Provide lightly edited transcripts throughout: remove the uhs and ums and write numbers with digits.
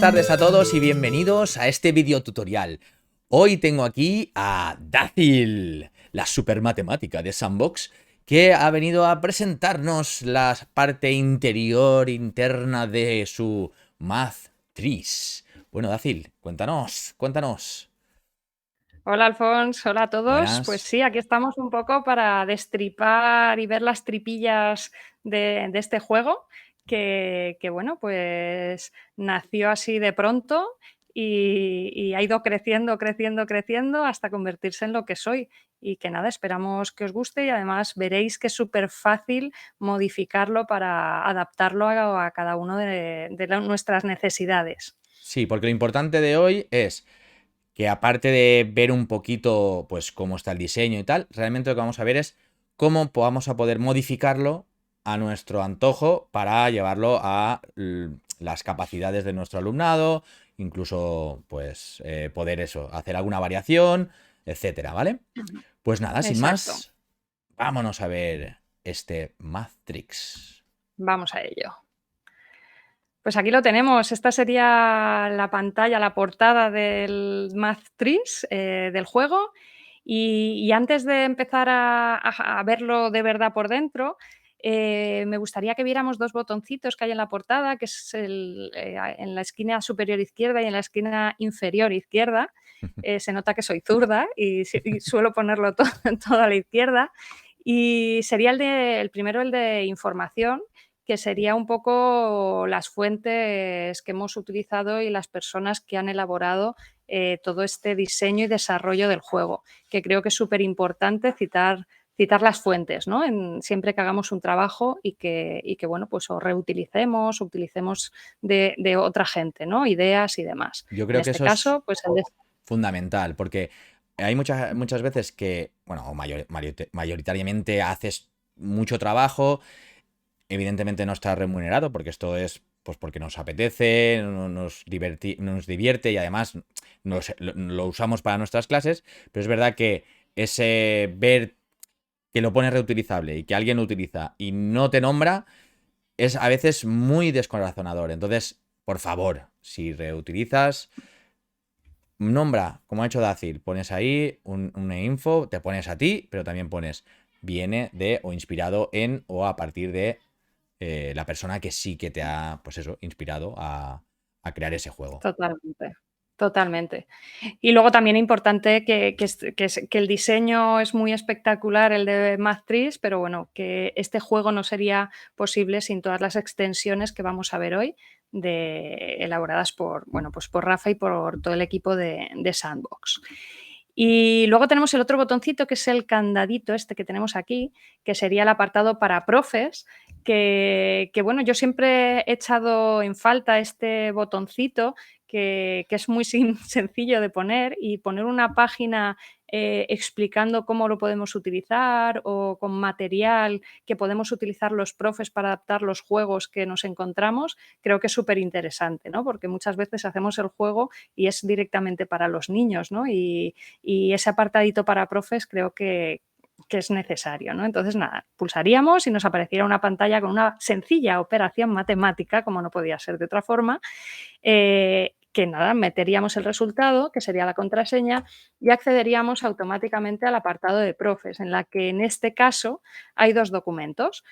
tardes a todos y bienvenidos a este video tutorial. Hoy tengo aquí a Dacil, la super matemática de Sandbox, que ha venido a presentarnos la parte interior, interna de su Math Trees. Bueno, Dacil, cuéntanos. Hola Alfons, hola a todos. Pues Buenas. sí, aquí estamos un poco para destripar y ver las tripillas de este juego que, bueno, pues nació así de pronto y ha ido creciendo hasta convertirse en lo que soy. Y que nada, esperamos que os guste y además veréis que es súper fácil modificarlo para adaptarlo a cada uno de nuestras necesidades. Sí, porque lo importante de hoy es que aparte de ver un poquito pues cómo está el diseño y tal, realmente lo que vamos a ver es cómo vamos a poder modificarlo a nuestro antojo para llevarlo a las capacidades de nuestro alumnado, incluso pues poder eso, hacer alguna variación, etcétera, ¿vale? Pues nada, sin Exacto, más, vámonos a ver este Matrix. vamos a ello. Pues aquí lo tenemos. Esta sería la pantalla, la portada del Math Trees, del juego. Y antes de empezar a verlo de verdad por dentro, me gustaría que viéramos dos botoncitos que hay en la portada, que es en la esquina superior izquierda y en la esquina inferior izquierda. Se nota que soy zurda y suelo ponerlo todo a la izquierda. Y sería el primero, el de información, que sería un poco las fuentes que hemos utilizado y las personas que han elaborado todo este diseño y desarrollo del juego, que creo que es súper importante citar las fuentes, ¿no? Siempre que hagamos un trabajo y que bueno, pues o reutilicemos, o utilicemos de otra gente, ¿no? Ideas y demás. Yo En creo que este eso es caso, pues el de... fundamental, porque hay muchas veces que, bueno, o mayoritariamente haces mucho trabajo, evidentemente no está remunerado, porque esto es pues porque nos apetece, nos divierte y además lo usamos para nuestras clases, pero es verdad que ese ver que lo pones reutilizable y que alguien lo utiliza y no te nombra es a veces muy descorazonador. Entonces, por favor, si reutilizas, nombra, como ha hecho Dacil, pones ahí una info, te pones a ti, pero también pones viene de o inspirado en o a partir de la persona que sí que te ha, pues eso, inspirado a crear ese juego. Totalmente, totalmente. Y luego también importante que el diseño es muy espectacular, el de Math-Trees, pero bueno, que este juego no sería posible sin todas las extensiones que vamos a ver hoy, elaboradas por, bueno, pues por Rafa y por todo el equipo de Sandbox. Y luego tenemos el otro botoncito, que es el candadito este que tenemos aquí, que sería el apartado para profes, que bueno, yo siempre he echado en falta este botoncito, que es muy sencillo de poner, y poner una página explicando cómo lo podemos utilizar o con material que podemos utilizar los profes para adaptar los juegos que nos encontramos, creo que es súper interesante, ¿no? Porque muchas veces hacemos el juego y es directamente para los niños, ¿no? Y ese apartadito para profes creo que es necesario, ¿no? Entonces, nada, pulsaríamos y nos apareciera una pantalla con una sencilla operación matemática, como no podía ser de otra forma, que nada, meteríamos el resultado, que sería la contraseña, y accederíamos automáticamente al apartado de profes, en la que en este caso hay dos documentos.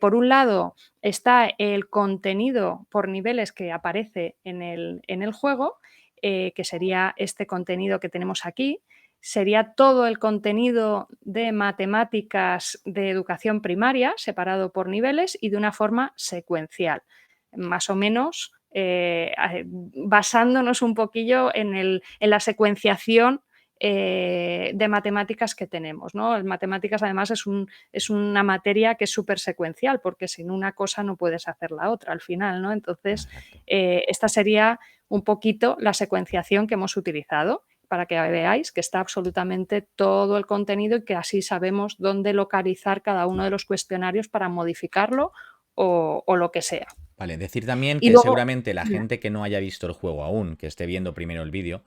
Por un lado está el contenido por niveles que aparece en el juego, que sería este contenido que tenemos aquí. Sería todo el contenido de matemáticas de educación primaria, separado por niveles y de una forma secuencial, más o menos basándonos un poquillo en la secuenciación de matemáticas que tenemos, ¿no? Matemáticas, además, es una materia que es súper secuencial, porque sin una cosa no puedes hacer la otra al final, ¿no? Entonces, Exacto. esta sería un poquito la secuenciación que hemos utilizado, para que veáis que está absolutamente todo el contenido y que así sabemos dónde localizar cada uno de los cuestionarios para modificarlo o lo que sea. Vale, decir también Y que luego, seguramente la gente que no haya visto el juego aún, que esté viendo primero el vídeo,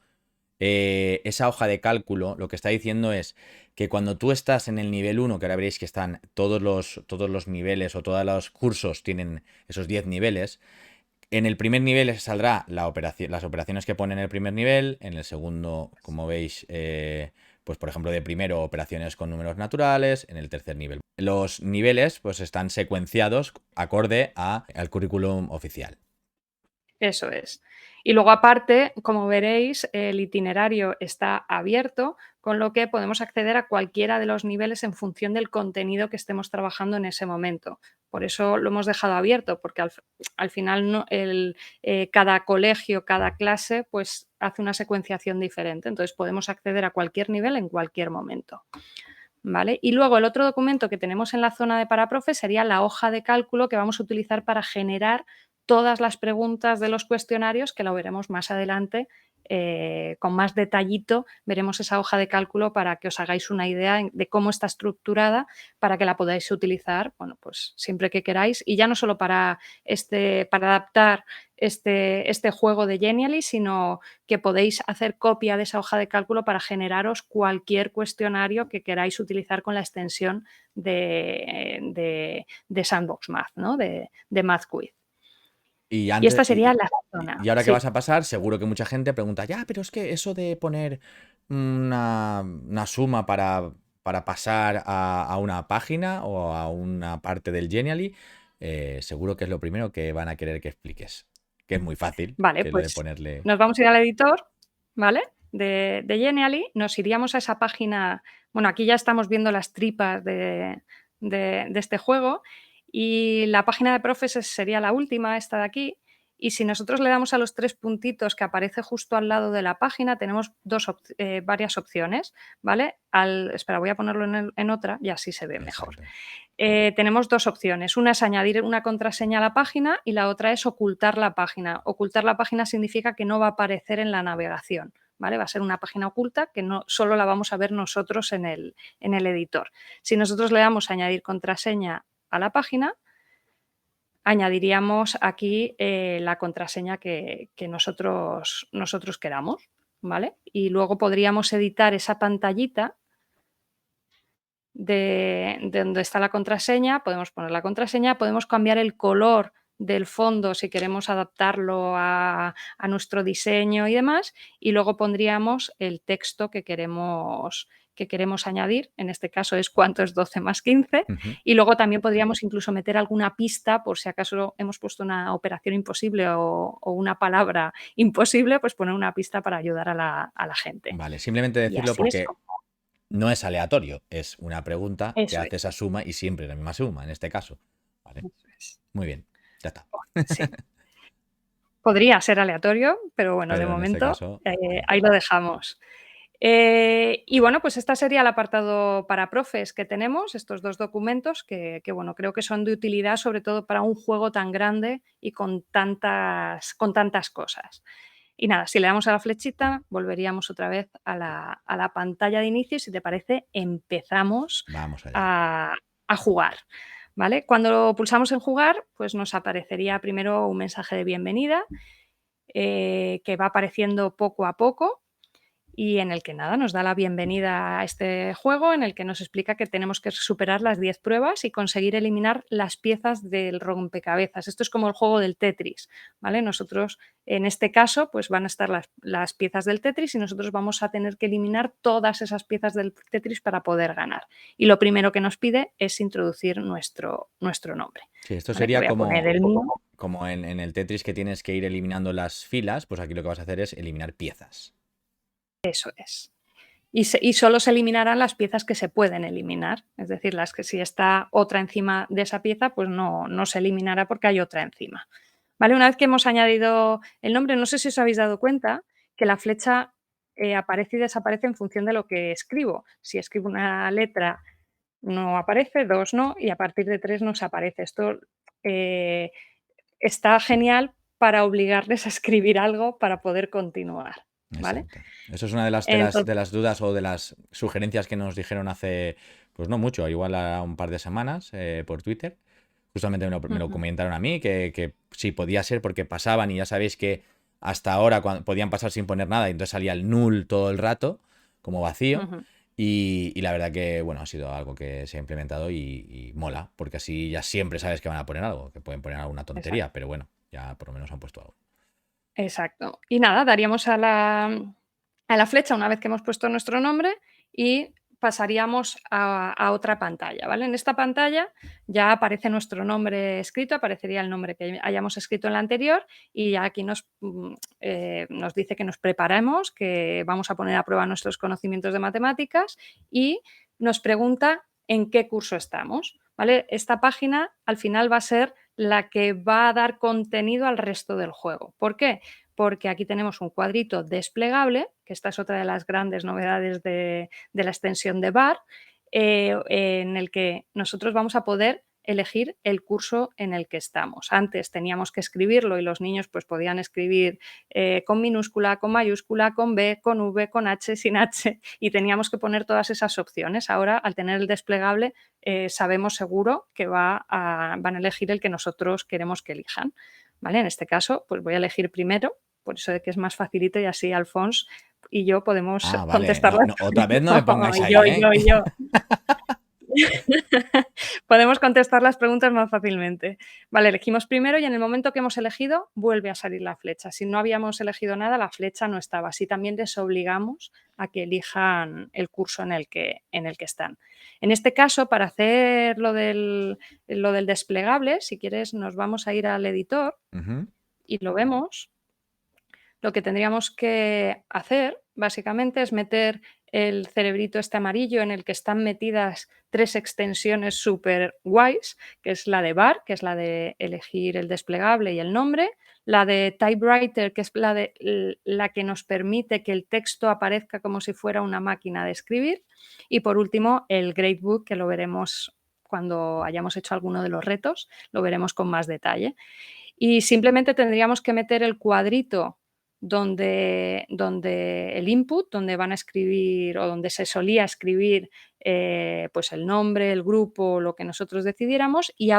esa hoja de cálculo lo que está diciendo es que cuando tú estás en el nivel uno, que ahora veréis que están todos los niveles o todos los cursos tienen esos 10 niveles, En el primer nivel les saldrá las operaciones que pone en el primer nivel. En el segundo, como veis, pues por ejemplo, de primero, operaciones con números naturales. En el tercer nivel. Los niveles pues están secuenciados acorde al currículum oficial. Eso es. Y luego aparte, como veréis, el itinerario está abierto, con lo que podemos acceder a cualquiera de los niveles en función del contenido que estemos trabajando en ese momento. Por eso lo hemos dejado abierto, porque al final cada colegio, cada clase, pues hace una secuenciación diferente. Entonces podemos acceder a cualquier nivel en cualquier momento. ¿Vale? Y luego el otro documento que tenemos en la zona de para profes sería la hoja de cálculo que vamos a utilizar para generar todas las preguntas de los cuestionarios, que lo veremos más adelante, con más detallito veremos esa hoja de cálculo para que os hagáis una idea de cómo está estructurada, para que la podáis utilizar, bueno, pues siempre que queráis, y ya no solo para adaptar este juego de Genially, sino que podéis hacer copia de esa hoja de cálculo para generaros cualquier cuestionario que queráis utilizar con la extensión de Sandbox Math, ¿no? de Math Quiz. Y Y esta antes, sería la zona. y ahora que Sí. vas a pasar, seguro que mucha gente pregunta, ya, pero es que eso de poner una suma para pasar a una página o a una parte del Genially, seguro que es lo primero que van a querer que expliques. Que es muy fácil, Vale, que lo de pues ponerle. nos vamos a ir al editor, ¿vale? De Genially, nos iríamos a esa página. Bueno, aquí ya estamos viendo las tripas de este juego, y la página de profes sería la última, esta de aquí. Y si nosotros le damos a los 3 puntitos que aparece justo al lado de la página, tenemos varias opciones, ¿vale? Espera, voy a ponerlo en otra y así se ve mejor. Exacto. Tenemos 2 opciones. Una es añadir una contraseña a la página y la otra es ocultar la página. Ocultar la página significa que no va a aparecer en la navegación, ¿vale? Va a ser una página oculta que no solo la vamos a ver nosotros en el editor. Si nosotros le damos a añadir contraseña a la página, añadiríamos aquí la contraseña que nosotros queramos, ¿vale? Y luego podríamos editar esa pantallita de donde está la contraseña, podemos poner la contraseña, podemos cambiar el color del fondo si queremos adaptarlo a nuestro diseño y demás, y luego pondríamos el texto que queremos añadir, en este caso es cuánto es 12 más 15, y luego también podríamos incluso meter alguna pista por si acaso hemos puesto una operación imposible o una palabra imposible, pues poner una pista para ayudar a la gente. Vale, simplemente Y decirlo así es porque como. no es aleatorio, es una pregunta que Eso hace es. esa suma y siempre la misma suma, en este caso. Vale, Eso es. muy bien, ya está. Sí. Podría ser aleatorio, pero bueno, de Pero en este momento caso, vale. ahí lo dejamos. Y bueno, pues este sería el apartado para profes que tenemos, estos 2 documentos que bueno, creo que son de utilidad, sobre todo para un juego tan grande y con tantas cosas. Y nada, si le damos a la flechita, volveríamos otra vez a la pantalla de inicio y, si te parece, empezamos Vamos allá. a jugar, ¿vale? Cuando pulsamos en jugar, pues nos aparecería primero un mensaje de bienvenida, que va apareciendo poco a poco, y en el que nada, nos da la bienvenida a este juego, en el que nos explica que tenemos que superar las 10 pruebas y conseguir eliminar las piezas del rompecabezas. Esto es como el juego del Tetris, ¿vale? Nosotros, en este caso, pues van a estar las piezas del Tetris y nosotros vamos a tener que eliminar todas esas piezas del Tetris para poder ganar. Y lo primero que nos pide es introducir nuestro nombre. Sí, esto ¿Vale? Que sería voy a poner el mío. como en el Tetris, que tienes que ir eliminando las filas, pues aquí lo que vas a hacer es eliminar piezas. Eso es. Y solo se eliminarán las piezas que se pueden eliminar, es decir, las que si está otra encima de esa pieza, pues no se eliminará porque hay otra encima. ¿Vale? Una vez que hemos añadido el nombre, no sé si os habéis dado cuenta que la flecha aparece y desaparece en función de lo que escribo. Si escribo una letra no aparece, 2 no, y a partir de 3 nos aparece. Esto eh, está genial para obligarles a escribir algo para poder continuar, ¿vale? Exacto. Eso es una de las, Entonces, dudas o de las sugerencias que nos dijeron hace, pues no mucho, igual a un par de semanas por Twitter. Justamente me lo comentaron a mí, que sí podía ser porque pasaban y ya sabéis que hasta ahora podían pasar sin poner nada y entonces salía el null todo el rato, como vacío. ujú. Y la verdad que, bueno, ha sido algo que se ha implementado y mola, porque así ya siempre sabes que van a poner algo, que pueden poner alguna tontería, Exacto. pero bueno. Ya por lo menos han puesto algo. Exacto. Y nada, daríamos a la flecha una vez que hemos puesto nuestro nombre y pasaríamos a otra pantalla, ¿vale? En esta pantalla ya aparece nuestro nombre escrito, aparecería el nombre que hayamos escrito en la anterior y ya aquí nos dice que nos preparemos, que vamos a poner a prueba nuestros conocimientos de matemáticas y nos pregunta en qué curso estamos, ¿vale? Esta página al final va a ser la que va a dar contenido al resto del juego. ¿Por qué? Porque aquí tenemos un cuadrito desplegable, que esta es otra de las grandes novedades de la extensión de BAR, en el que nosotros vamos a poder elegir el curso en el que estamos. Antes teníamos que escribirlo y los niños pues podían escribir con minúscula, con mayúscula, con B, con V, con H, sin H y teníamos que poner todas esas opciones. Ahora, al tener el desplegable, sabemos seguro que van a elegir el que nosotros queremos que elijan. ¿Vale? En este caso, pues voy a elegir primero, por eso de que es más facilito y así Alfons y yo podemos Ah, vale. contestar No, las no, otra vez no me pongáis yo, ahí, ¿eh? yo, yo. Podemos contestar las preguntas más fácilmente. Vale, elegimos primero y en el momento que hemos elegido vuelve a salir la flecha. Si no habíamos elegido nada, la flecha no estaba. Así también les obligamos a que elijan el curso en el que están. En este caso, para hacer lo del desplegable, si quieres nos vamos a ir al editor y lo vemos. Lo que tendríamos que hacer, básicamente, es meter el cerebrito este amarillo en el que están metidas 3 extensiones súper guays, que es la de bar, que es la de elegir el desplegable y el nombre, la de typewriter, que es la que nos permite que el texto aparezca como si fuera una máquina de escribir, y por último el gradebook, que lo veremos cuando hayamos hecho alguno de los retos, lo veremos con más detalle. Y simplemente tendríamos que meter el cuadrito donde el input, donde van a escribir o donde se solía escribir pues el nombre, el grupo, lo que nosotros decidiéramos y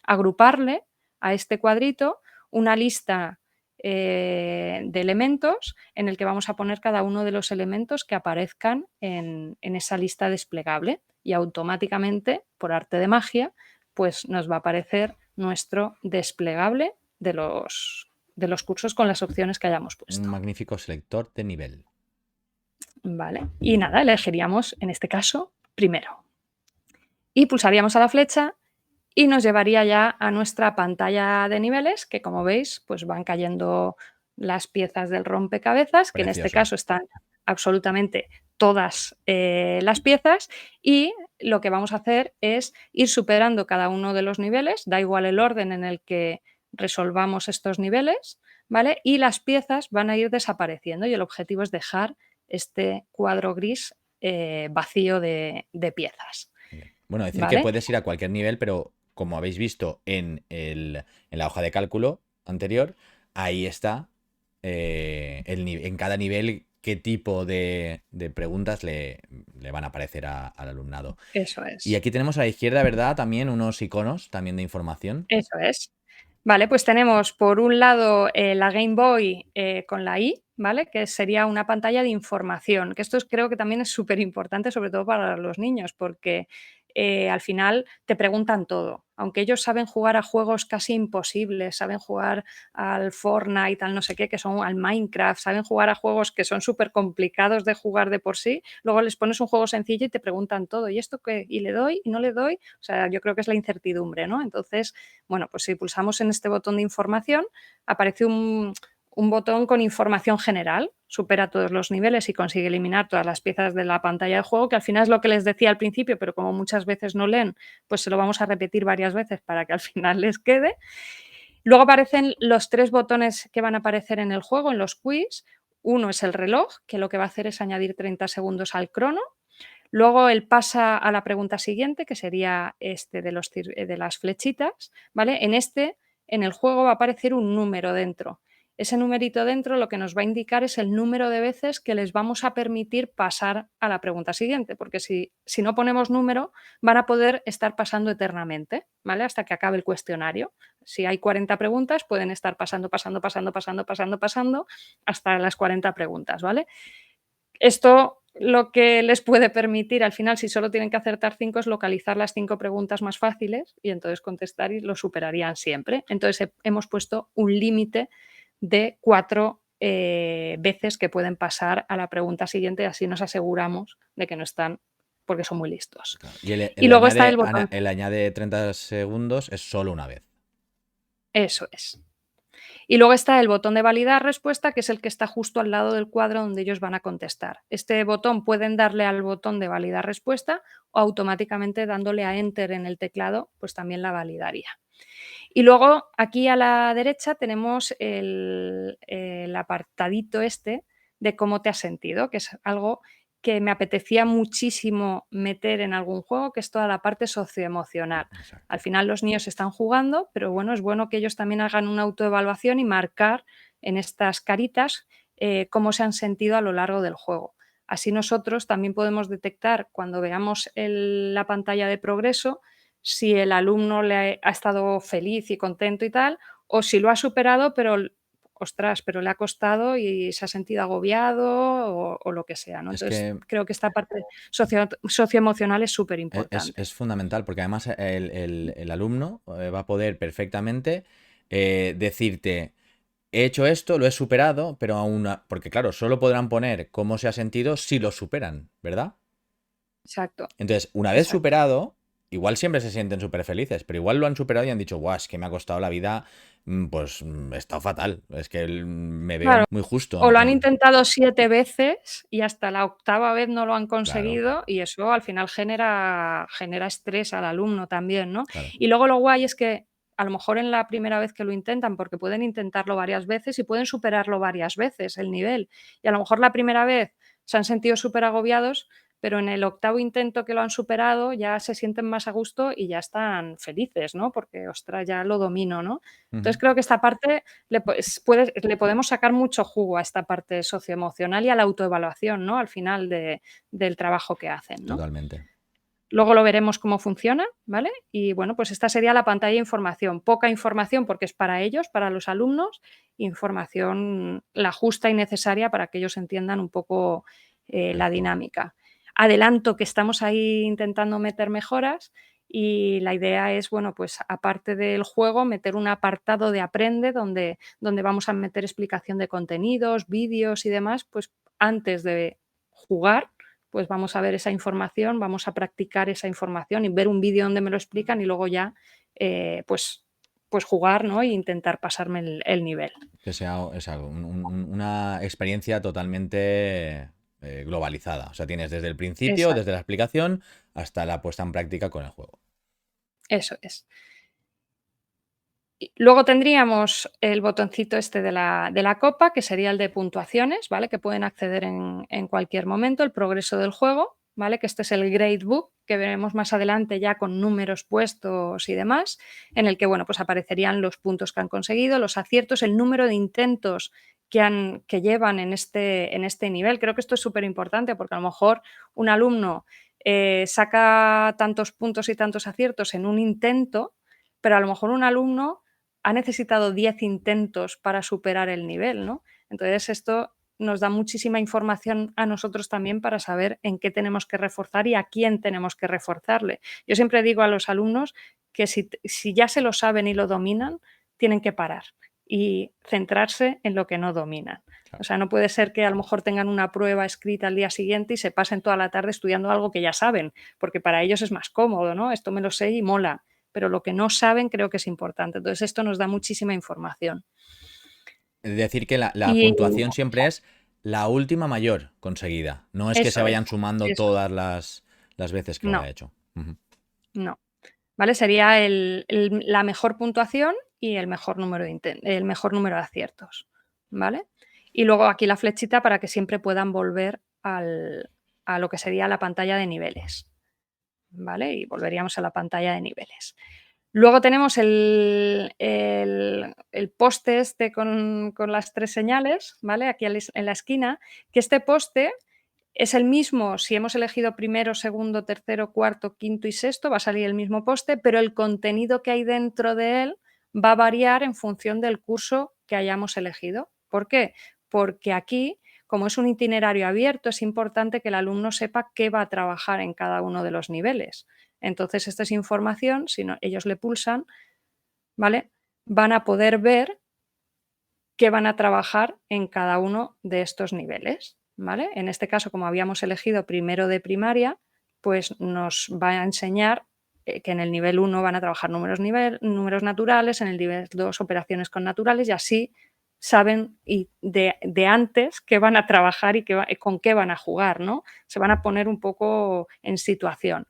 agruparle a este cuadrito una lista de elementos en el que vamos a poner cada uno de los elementos que aparezcan en esa lista desplegable y automáticamente, por arte de magia, pues nos va a aparecer nuestro desplegable de los cursos con las opciones que hayamos Un puesto. magnífico selector de nivel. Vale. Y nada, elegiríamos en este caso primero. Y pulsaríamos a la flecha y nos llevaría ya a nuestra pantalla de niveles, que como veis, pues van cayendo las piezas del rompecabezas, que en este Precioso. caso están absolutamente todas las piezas y lo que vamos a hacer es ir superando cada uno de los niveles, da igual el orden en el que resolvamos estos niveles, ¿vale? Y las piezas van a ir desapareciendo y el objetivo es dejar este cuadro gris vacío de piezas, Bueno, decir que ¿vale? puedes ir a cualquier nivel, pero como habéis visto en la hoja de cálculo anterior, ahí está en cada nivel qué tipo de preguntas le van a aparecer al alumnado. Eso Y es. aquí tenemos a la izquierda, ¿verdad? También unos iconos también de información. Eso es. Vale, pues tenemos por un lado la Game Boy con la I, ¿vale? Que sería una pantalla de información, que esto creo que también es súper importante, sobre todo para los niños, porque al final te preguntan todo. Aunque ellos saben jugar a juegos casi imposibles, saben jugar al Fortnite, al no sé qué, que son al Minecraft, saben jugar a juegos que son súper complicados de jugar de por sí, luego les pones un juego sencillo y te preguntan todo, ¿y esto qué? ¿Y le doy? ¿Y no le doy? O sea, yo creo que es la incertidumbre, ¿no? Entonces, bueno, pues si pulsamos en este botón de información, aparece un botón con información general, supera todos los niveles y consigue eliminar todas las piezas de la pantalla de juego, que al final es lo que les decía al principio, pero como muchas veces no leen, pues se lo vamos a repetir varias veces para que al final les quede. Luego aparecen los 3 botones que van a aparecer en el juego, en los quiz. Uno es el reloj, que lo que va a hacer es añadir 30 segundos al crono. Luego él pasa a la pregunta siguiente, que sería este de las flechitas, ¿vale? En el juego va a aparecer un número dentro. Ese numerito dentro lo que nos va a indicar es el número de veces que les vamos a permitir pasar a la pregunta siguiente, porque si no ponemos número, van a poder estar pasando eternamente, ¿vale? Hasta que acabe el cuestionario. Si hay 40 preguntas, pueden estar pasando, pasando, pasando, pasando, pasando, pasando, hasta las 40 preguntas, ¿vale? Esto lo que les puede permitir al final, si solo tienen que acertar 5, es localizar las 5 preguntas más fáciles y entonces contestar y lo superarían siempre. Entonces hemos puesto un límite de 4 veces que pueden pasar a la pregunta siguiente, así nos aseguramos de que no están porque son muy listos. Claro. Y Y luego está el botón. el añade 30 segundos es solo una vez. Eso es. Y luego está el botón de validar respuesta, que es el que está justo al lado del cuadro donde ellos van a contestar. Este botón pueden darle al botón de validar respuesta o automáticamente dándole a enter en el teclado, pues también la validaría. Y luego aquí a la derecha tenemos el apartadito este de cómo te has sentido, que es algo que me apetecía muchísimo meter en algún juego, que es toda la parte socioemocional. Exacto. Al final los niños están jugando, pero bueno, es bueno que ellos también hagan una autoevaluación y marcar en estas caritas cómo se han sentido a lo largo del juego. Así nosotros también podemos detectar cuando veamos la pantalla de progreso si el alumno ha estado feliz y contento y tal, o si lo ha superado, pero ostras, pero le ha costado y se ha sentido agobiado o lo que sea, ¿no? Es Entonces, que creo que esta parte socioemocional es súper importante. es fundamental porque además el alumno va a poder perfectamente decirte, he hecho esto, lo he superado, pero aún... Porque claro, solo podrán poner cómo se ha sentido si lo superan, ¿verdad? Exacto, Entonces, una vez exacto. superado, igual siempre se sienten súper felices, pero igual lo han superado y han dicho, guau, es que me ha costado la vida, pues he estado fatal, es que me veo Claro, muy justo. o lo han intentado 7 veces y hasta la octava vez no lo han Claro, conseguido y eso al final genera estrés al alumno también, ¿no? claro. Y luego lo guay es que a lo mejor en la primera vez que lo intentan, porque pueden intentarlo varias veces y pueden superarlo varias veces el nivel. Y a lo mejor la primera vez se han sentido súper agobiados, pero en el octavo intento que lo han superado ya se sienten más a gusto y ya están felices, ¿no? Porque, ostras, ya lo domino, ¿no? Entonces Ujú. creo que esta parte le podemos sacar mucho jugo a esta parte socioemocional y a la autoevaluación, ¿no? Al final del trabajo que hacen, ¿no? Totalmente. Luego lo veremos cómo funciona, ¿vale? Y bueno, pues esta sería la pantalla de información. Poca información porque es para ellos, para los alumnos, información la justa y necesaria para que ellos entiendan un poco la Perfecto. dinámica. Adelanto que estamos ahí intentando meter mejoras y la idea es, bueno, pues aparte del juego, meter un apartado de aprende donde vamos a meter explicación de contenidos, vídeos y demás, pues antes de jugar pues vamos a ver esa información, vamos a practicar esa información y ver un vídeo donde me lo explican y luego ya, pues jugar, ¿no? E intentar pasarme el nivel. Que sea es algo, una experiencia totalmente globalizada. O sea, tienes desde el principio, desde Exacto, la explicación, hasta la puesta en práctica con el juego. eso es. Y luego tendríamos el botoncito este de la copa, que sería el de puntuaciones, ¿vale? Que pueden acceder en cualquier momento, el progreso del juego, ¿vale? Que este es el gradebook, que veremos más adelante ya con números puestos y demás, en el que, bueno, pues aparecerían los puntos que han conseguido, los aciertos, el número de intentos que llevan en este nivel. Creo que esto es súper importante porque a lo mejor un alumno saca tantos puntos y tantos aciertos en un intento, pero a lo mejor un alumno ha necesitado 10 intentos para superar el nivel, ¿no? Entonces, esto nos da muchísima información a nosotros también para saber en qué tenemos que reforzar y a quién tenemos que reforzarle. Yo siempre digo a los alumnos que si ya se lo saben y lo dominan, tienen que parar y centrarse en lo que no dominan. O Claro. sea, no puede ser que a lo mejor tengan una prueba escrita al día siguiente y se pasen toda la tarde estudiando algo que ya saben, porque para ellos es más cómodo, ¿no? Esto me lo sé y mola, pero lo que no saben creo que es importante. Entonces, esto nos da muchísima información. Es decir, que la Y puntuación siempre es la última mayor conseguida. No es que se eso es, vayan sumando eso es. todas las veces que lo No, haya hecho. Ujú. no. ¿Vale? Sería la mejor puntuación y el mejor número de aciertos, ¿vale? Y luego aquí la flechita para que siempre puedan volver a lo que sería la pantalla de niveles, ¿vale? Y volveríamos a la pantalla de niveles. Luego tenemos el poste este con las 3 señales, ¿vale? Aquí en la esquina, que este poste es el mismo si hemos elegido primero, segundo, tercero, cuarto, quinto y sexto, va a salir el mismo poste, pero el contenido que hay dentro de él va a variar en función del curso que hayamos elegido. ¿Por qué? Porque aquí como es un itinerario abierto, es importante que el alumno sepa qué va a trabajar en cada uno de los niveles. Entonces, esta es información, si ellos le pulsan, ¿vale? Van a poder ver qué van a trabajar en cada uno de estos niveles, ¿vale? En este caso, como habíamos elegido primero de primaria, pues nos va a enseñar que en el nivel 1 van a trabajar números naturales, en el nivel 2 operaciones con naturales, y así saben de antes qué van a trabajar y con qué van a jugar, ¿no? Se van a poner un poco en situación,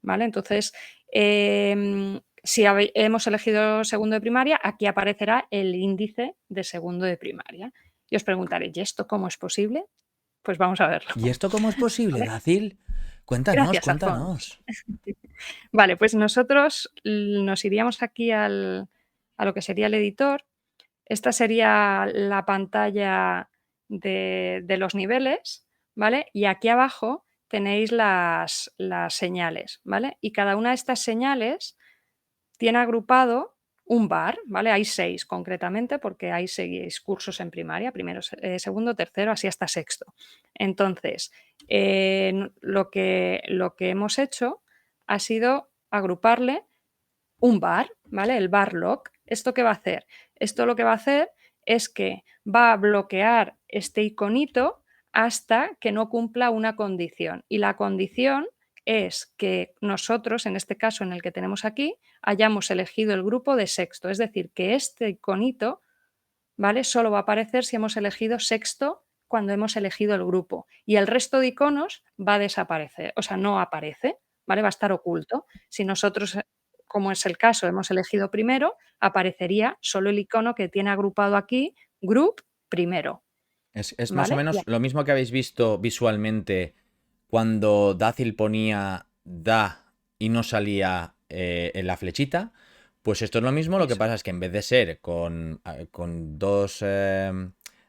¿vale? Entonces, si hemos elegido segundo de primaria, aquí aparecerá el índice de segundo de primaria. Y os preguntaréis, ¿y esto cómo es posible? Pues vamos a verlo. ¿Y esto cómo es posible, ¿Vale? Dacil? Cuéntanos, Gracias, Alfonso. cuéntanos. Vale, pues nosotros nos iríamos aquí a lo que sería el editor. Esta sería la pantalla de los niveles, ¿vale? Y aquí abajo tenéis las señales, ¿vale? Y cada una de estas señales tiene agrupado un bar, ¿vale? Hay 6 concretamente, porque hay 6 cursos en primaria, primero, segundo, tercero, así hasta sexto. Entonces, lo que hemos hecho ha sido agruparle un bar, ¿vale? El bar lock. ¿Esto qué va a hacer? Esto lo que va a hacer es que va a bloquear este iconito hasta que no cumpla una condición. Y la condición es que nosotros, en este caso en el que tenemos aquí, hayamos elegido el grupo de sexto. Es decir, que este iconito, ¿vale? Solo va a aparecer si hemos elegido sexto cuando hemos elegido el grupo. Y el resto de iconos va a desaparecer, o sea, no aparece, ¿vale? Va a estar oculto. Si nosotros, como es el caso, hemos elegido primero, aparecería solo el icono que tiene agrupado aquí, group primero, Es más o ¿vale? menos lo mismo que habéis visto visualmente cuando Dacil ponía da y no salía en la flechita. Pues esto es lo mismo, lo que Eso, pasa es que en vez de ser con dos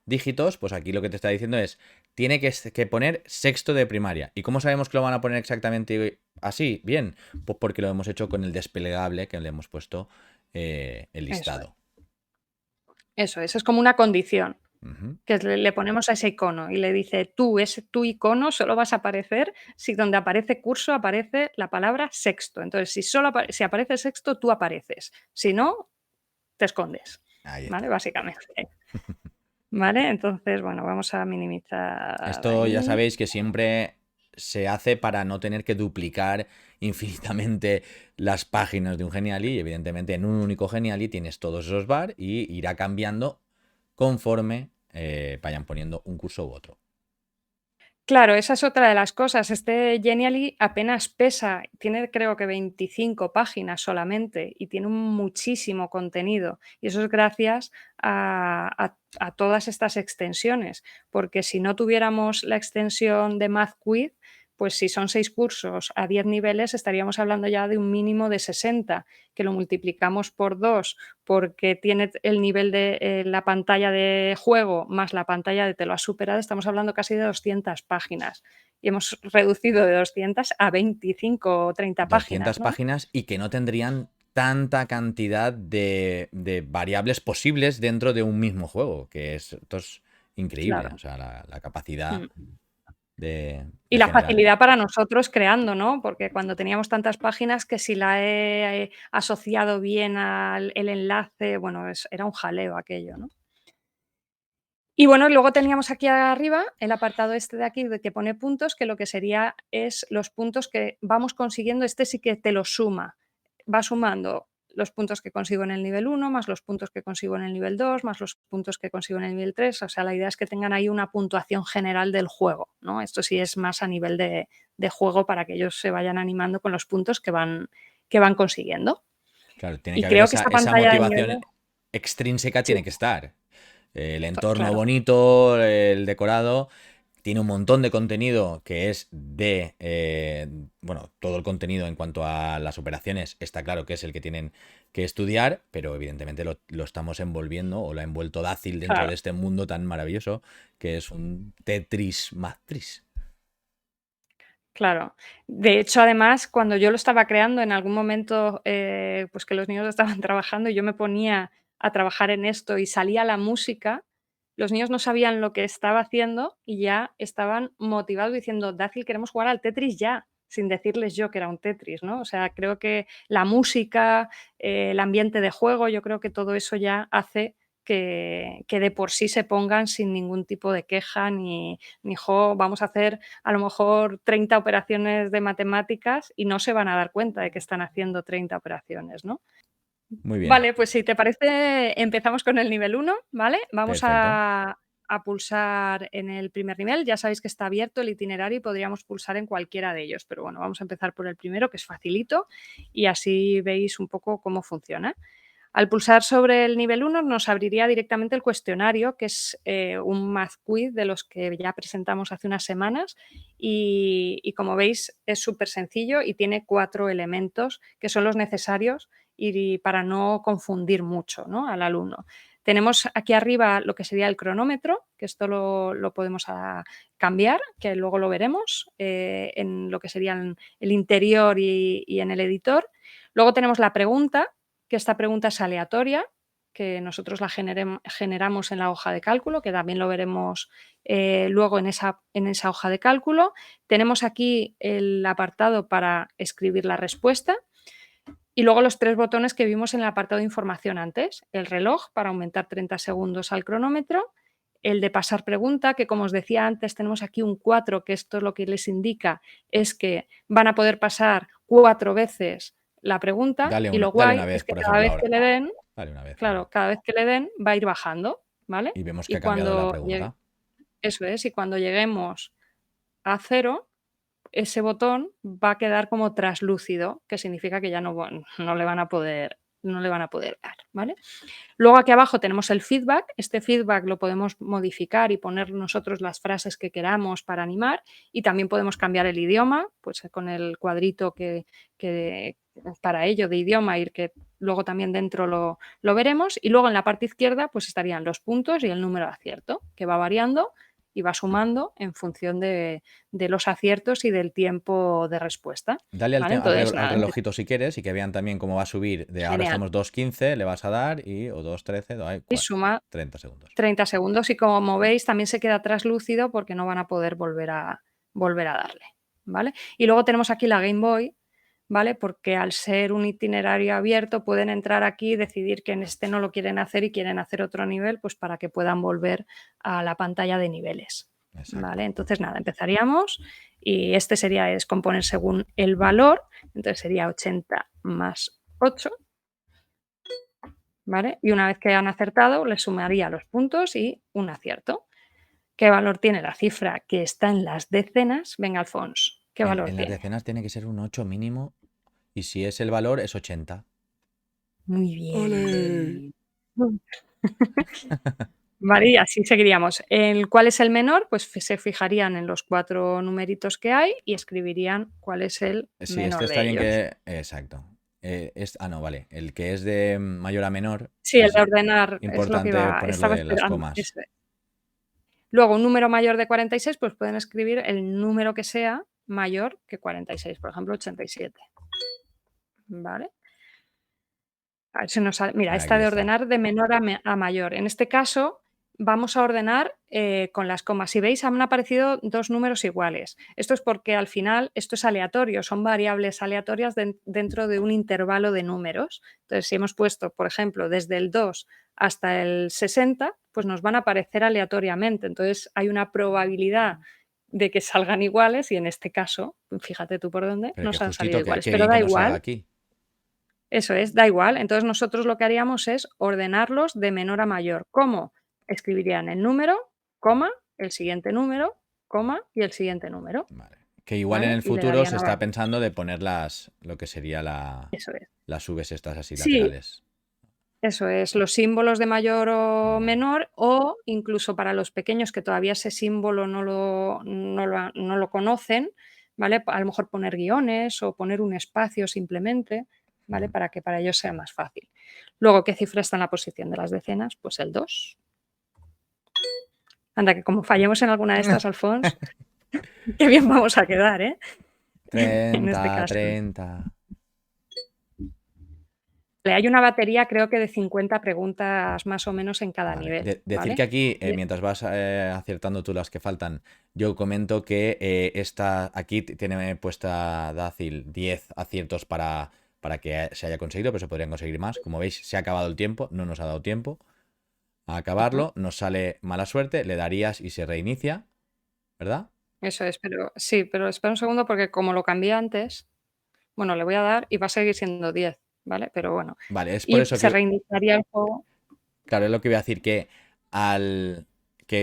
dígitos, pues aquí lo que te está diciendo es, tiene que poner sexto de primaria. ¿Y cómo sabemos que lo van a poner exactamente así? Bien, pues porque lo hemos hecho con el desplegable que le hemos puesto el eso listado. es como una condición. Ujú. Que le ponemos a ese icono y le dice: "Tú, ese tu icono solo vas a aparecer si donde aparece curso aparece la palabra sexto. Entonces, si aparece sexto, tú apareces. Si no, te escondes", Ahí ¿vale? está. Básicamente, ¿vale? Entonces, bueno, vamos a minimizar Esto ya ahí. sabéis que siempre se hace para no tener que duplicar infinitamente las páginas de un Geniali y evidentemente en un único Geniali tienes todos esos bar y irá cambiando conforme vayan poniendo un curso u otro. Claro, esa es otra de las cosas. Este Genially apenas pesa, tiene creo que 25 páginas solamente y tiene muchísimo contenido. Y eso es gracias a todas estas extensiones, porque si no tuviéramos la extensión de Math Quiz, pues si son 6 cursos a 10 niveles, estaríamos hablando ya de un mínimo de 60, que lo multiplicamos por 2 porque tiene el nivel de la pantalla de juego más la pantalla de te lo has superado, estamos hablando casi de 200 páginas. Y hemos reducido de 200 a 25 o 30 200 páginas, ¿no? páginas y que no tendrían tanta cantidad de variables posibles dentro de un mismo juego, que esto es increíble, o Claro. sea, la capacidad Mm. Y de la generar. facilidad para nosotros creando, ¿no? Porque cuando teníamos tantas páginas que si la he asociado bien al el enlace, bueno, era un jaleo aquello, ¿no? Y bueno, luego teníamos aquí arriba el apartado este de aquí de que pone puntos, que lo que sería es los puntos que vamos consiguiendo, este sí que te los suma. Va sumando los puntos que consigo en el nivel 1, más los puntos que consigo en el nivel 2, más los puntos que consigo en el nivel 3. O sea, la idea es que tengan ahí una puntuación general del juego, ¿no? Esto sí es más a nivel de juego para que ellos se vayan animando con los puntos que van consiguiendo. Claro, tiene Y que haber creo que esa, esta esa pantalla de motivación niveles extrínseca, sí, tiene que estar. El entorno claro, bonito, el decorado, tiene un montón de contenido que es bueno, todo el contenido en cuanto a las operaciones está claro que es el que tienen que estudiar, pero evidentemente lo estamos envolviendo o lo ha envuelto Dácil dentro claro. de este mundo tan maravilloso que es un Tetris Matrix. Claro. De hecho, además, cuando yo lo estaba creando, en algún momento, pues que los niños estaban trabajando y yo me ponía a trabajar en esto y salía la música, los niños no sabían lo que estaba haciendo y ya estaban motivados diciendo, Dacil, queremos jugar al Tetris ya, sin decirles yo que era un Tetris, ¿no? O sea, creo que la música, el ambiente de juego, yo creo que todo eso ya hace que de por sí se pongan sin ningún tipo de queja ni "Jo, vamos a hacer a lo mejor 30 operaciones de matemáticas", y no se van a dar cuenta de que están haciendo 30 operaciones, ¿no? Muy bien, Vale, pues si te parece, empezamos con el nivel 1, ¿vale? Vamos perfecto. a pulsar en el primer nivel. Ya sabéis que está abierto el itinerario y podríamos pulsar en cualquiera de ellos, pero bueno, vamos a empezar por el primero, que es facilito, y así veis un poco cómo funciona. Al pulsar sobre el nivel 1 nos abriría directamente el cuestionario, que es un math quiz de los que ya presentamos hace unas semanas y como veis es súper sencillo y tiene 4 elementos que son los necesarios y para no confundir mucho, ¿no?, al alumno. Tenemos aquí arriba lo que sería el cronómetro, que esto lo podemos cambiar, que luego lo veremos en lo que sería el interior y en el editor. Luego tenemos la pregunta, que esta pregunta es aleatoria, que nosotros la generamos en la hoja de cálculo, que también lo veremos luego en esa hoja de cálculo. Tenemos aquí el apartado para escribir la respuesta y luego los 3 botones que vimos en el apartado de información antes. El reloj para aumentar 30 segundos al cronómetro, el de pasar pregunta, que como os decía antes tenemos aquí un 4, que esto lo que les indica es que van a poder pasar 4 veces la pregunta y lo Dale una guay es vez, que por cada ejemplo, vez que ahora. le den, Dale una vez claro, ahora. cada vez que le den va a ir bajando, ¿vale? Y vemos que Y ha cambiado la cuando pregunta. eso es, y cuando lleguemos a 0, ese botón va a quedar como traslúcido, que significa que ya no le van a poder dar, ¿vale? Luego aquí abajo tenemos el feedback. Este feedback lo podemos modificar y poner nosotros las frases que queramos para animar y también podemos cambiar el idioma, pues con el cuadrito que para ello de idioma y que luego también dentro lo veremos. Y luego en la parte izquierda pues estarían los puntos y el número de acierto, que va variando y va sumando en función de los aciertos y del tiempo de respuesta, Dale ¿vale? Entonces, al nada, relojito si quieres y que vean también cómo va a subir. De ahora genial. estamos 2:15, le vas a dar o 2:13, Y suma 30 segundos. 30 segundos y como veis también se queda traslúcido porque no van a poder volver a darle, ¿vale? Y luego tenemos aquí la Game Boy, ¿vale? Porque al ser un itinerario abierto pueden entrar aquí y decidir que en este no lo quieren hacer y quieren hacer otro nivel, pues para que puedan volver a la pantalla de niveles, Exacto. ¿vale? Entonces nada, empezaríamos y este sería descomponer según el valor, entonces sería 80 más 8, ¿vale? Y una vez que han acertado, les sumaría los puntos y un acierto. ¿Qué valor tiene la cifra que está en las decenas? Venga, Alfons, ¿qué valor En las tiene? decenas tiene que ser un 8 mínimo y si es el valor es 80. Muy ¡Ole! bien. Vale, y así seguiríamos. ¿Cuál es el menor? Pues se fijarían en los 4 numeritos que hay y escribirían cuál es el Sí, este menor está de bien ellos. que... Exacto. No, vale. El que es de mayor a menor Sí, el es de ordenar es lo que importante ponerlo estaba de las esperando. comas. Eso es. Luego, un número mayor de 46, pues pueden escribir el número que sea mayor que 46, por ejemplo, 87, ¿vale? A ver si nos sale. Mira, esta Ahí de está. ordenar de menor a mayor. En este caso, vamos a ordenar con las comas. Si veis, han aparecido 2 números iguales. Esto es porque al final esto es aleatorio, son variables aleatorias dentro de un intervalo de números. Entonces, si hemos puesto, por ejemplo, desde el 2 hasta el 60, pues nos van a aparecer aleatoriamente. Entonces, hay una probabilidad de que salgan iguales y en este caso, fíjate tú por dónde, Pero qué nos han salido justito, iguales. qué Pero bien que da nos salga igual. aquí. Eso es, da igual. Entonces nosotros lo que haríamos es ordenarlos de menor a mayor. ¿Cómo? Escribirían el número, coma, el siguiente número, coma y el siguiente número, Vale. Que igual en ¿vale? el Y le futuro darían se a está abajo. pensando de poner lo que sería Eso es. las Vs estas así Sí, laterales. eso es. Los símbolos de mayor o Vale. menor o incluso para los pequeños que todavía ese símbolo no lo conocen, ¿vale? A lo mejor poner guiones o poner un espacio simplemente, ¿vale? Mm. Para que para ellos sea más fácil. Luego, ¿qué cifra está en la posición de las decenas? Pues el 2. Anda, que como fallemos en alguna de estas, Alfons, qué bien vamos a quedar, ¿eh? En este 30, caso. 30. hay una batería creo que de 50 preguntas más o menos en cada Vale. nivel, Decir ¿vale? que aquí, De mientras vas aciertando tú las que faltan, yo comento que aquí tiene puesta Dacil 10 aciertos para que se haya conseguido, pero se podrían conseguir más. Como veis, se ha acabado el tiempo, no nos ha dado tiempo a ujú, acabarlo, nos sale mala suerte, le darías y se reinicia, ¿verdad? eso es, pero sí, pero espera un segundo porque como lo cambié antes, bueno, le voy a dar y va a seguir siendo 10, ¿vale? Pero bueno, Vale, es por y eso se que, reiniciaría el juego. claro, es lo que voy a decir, que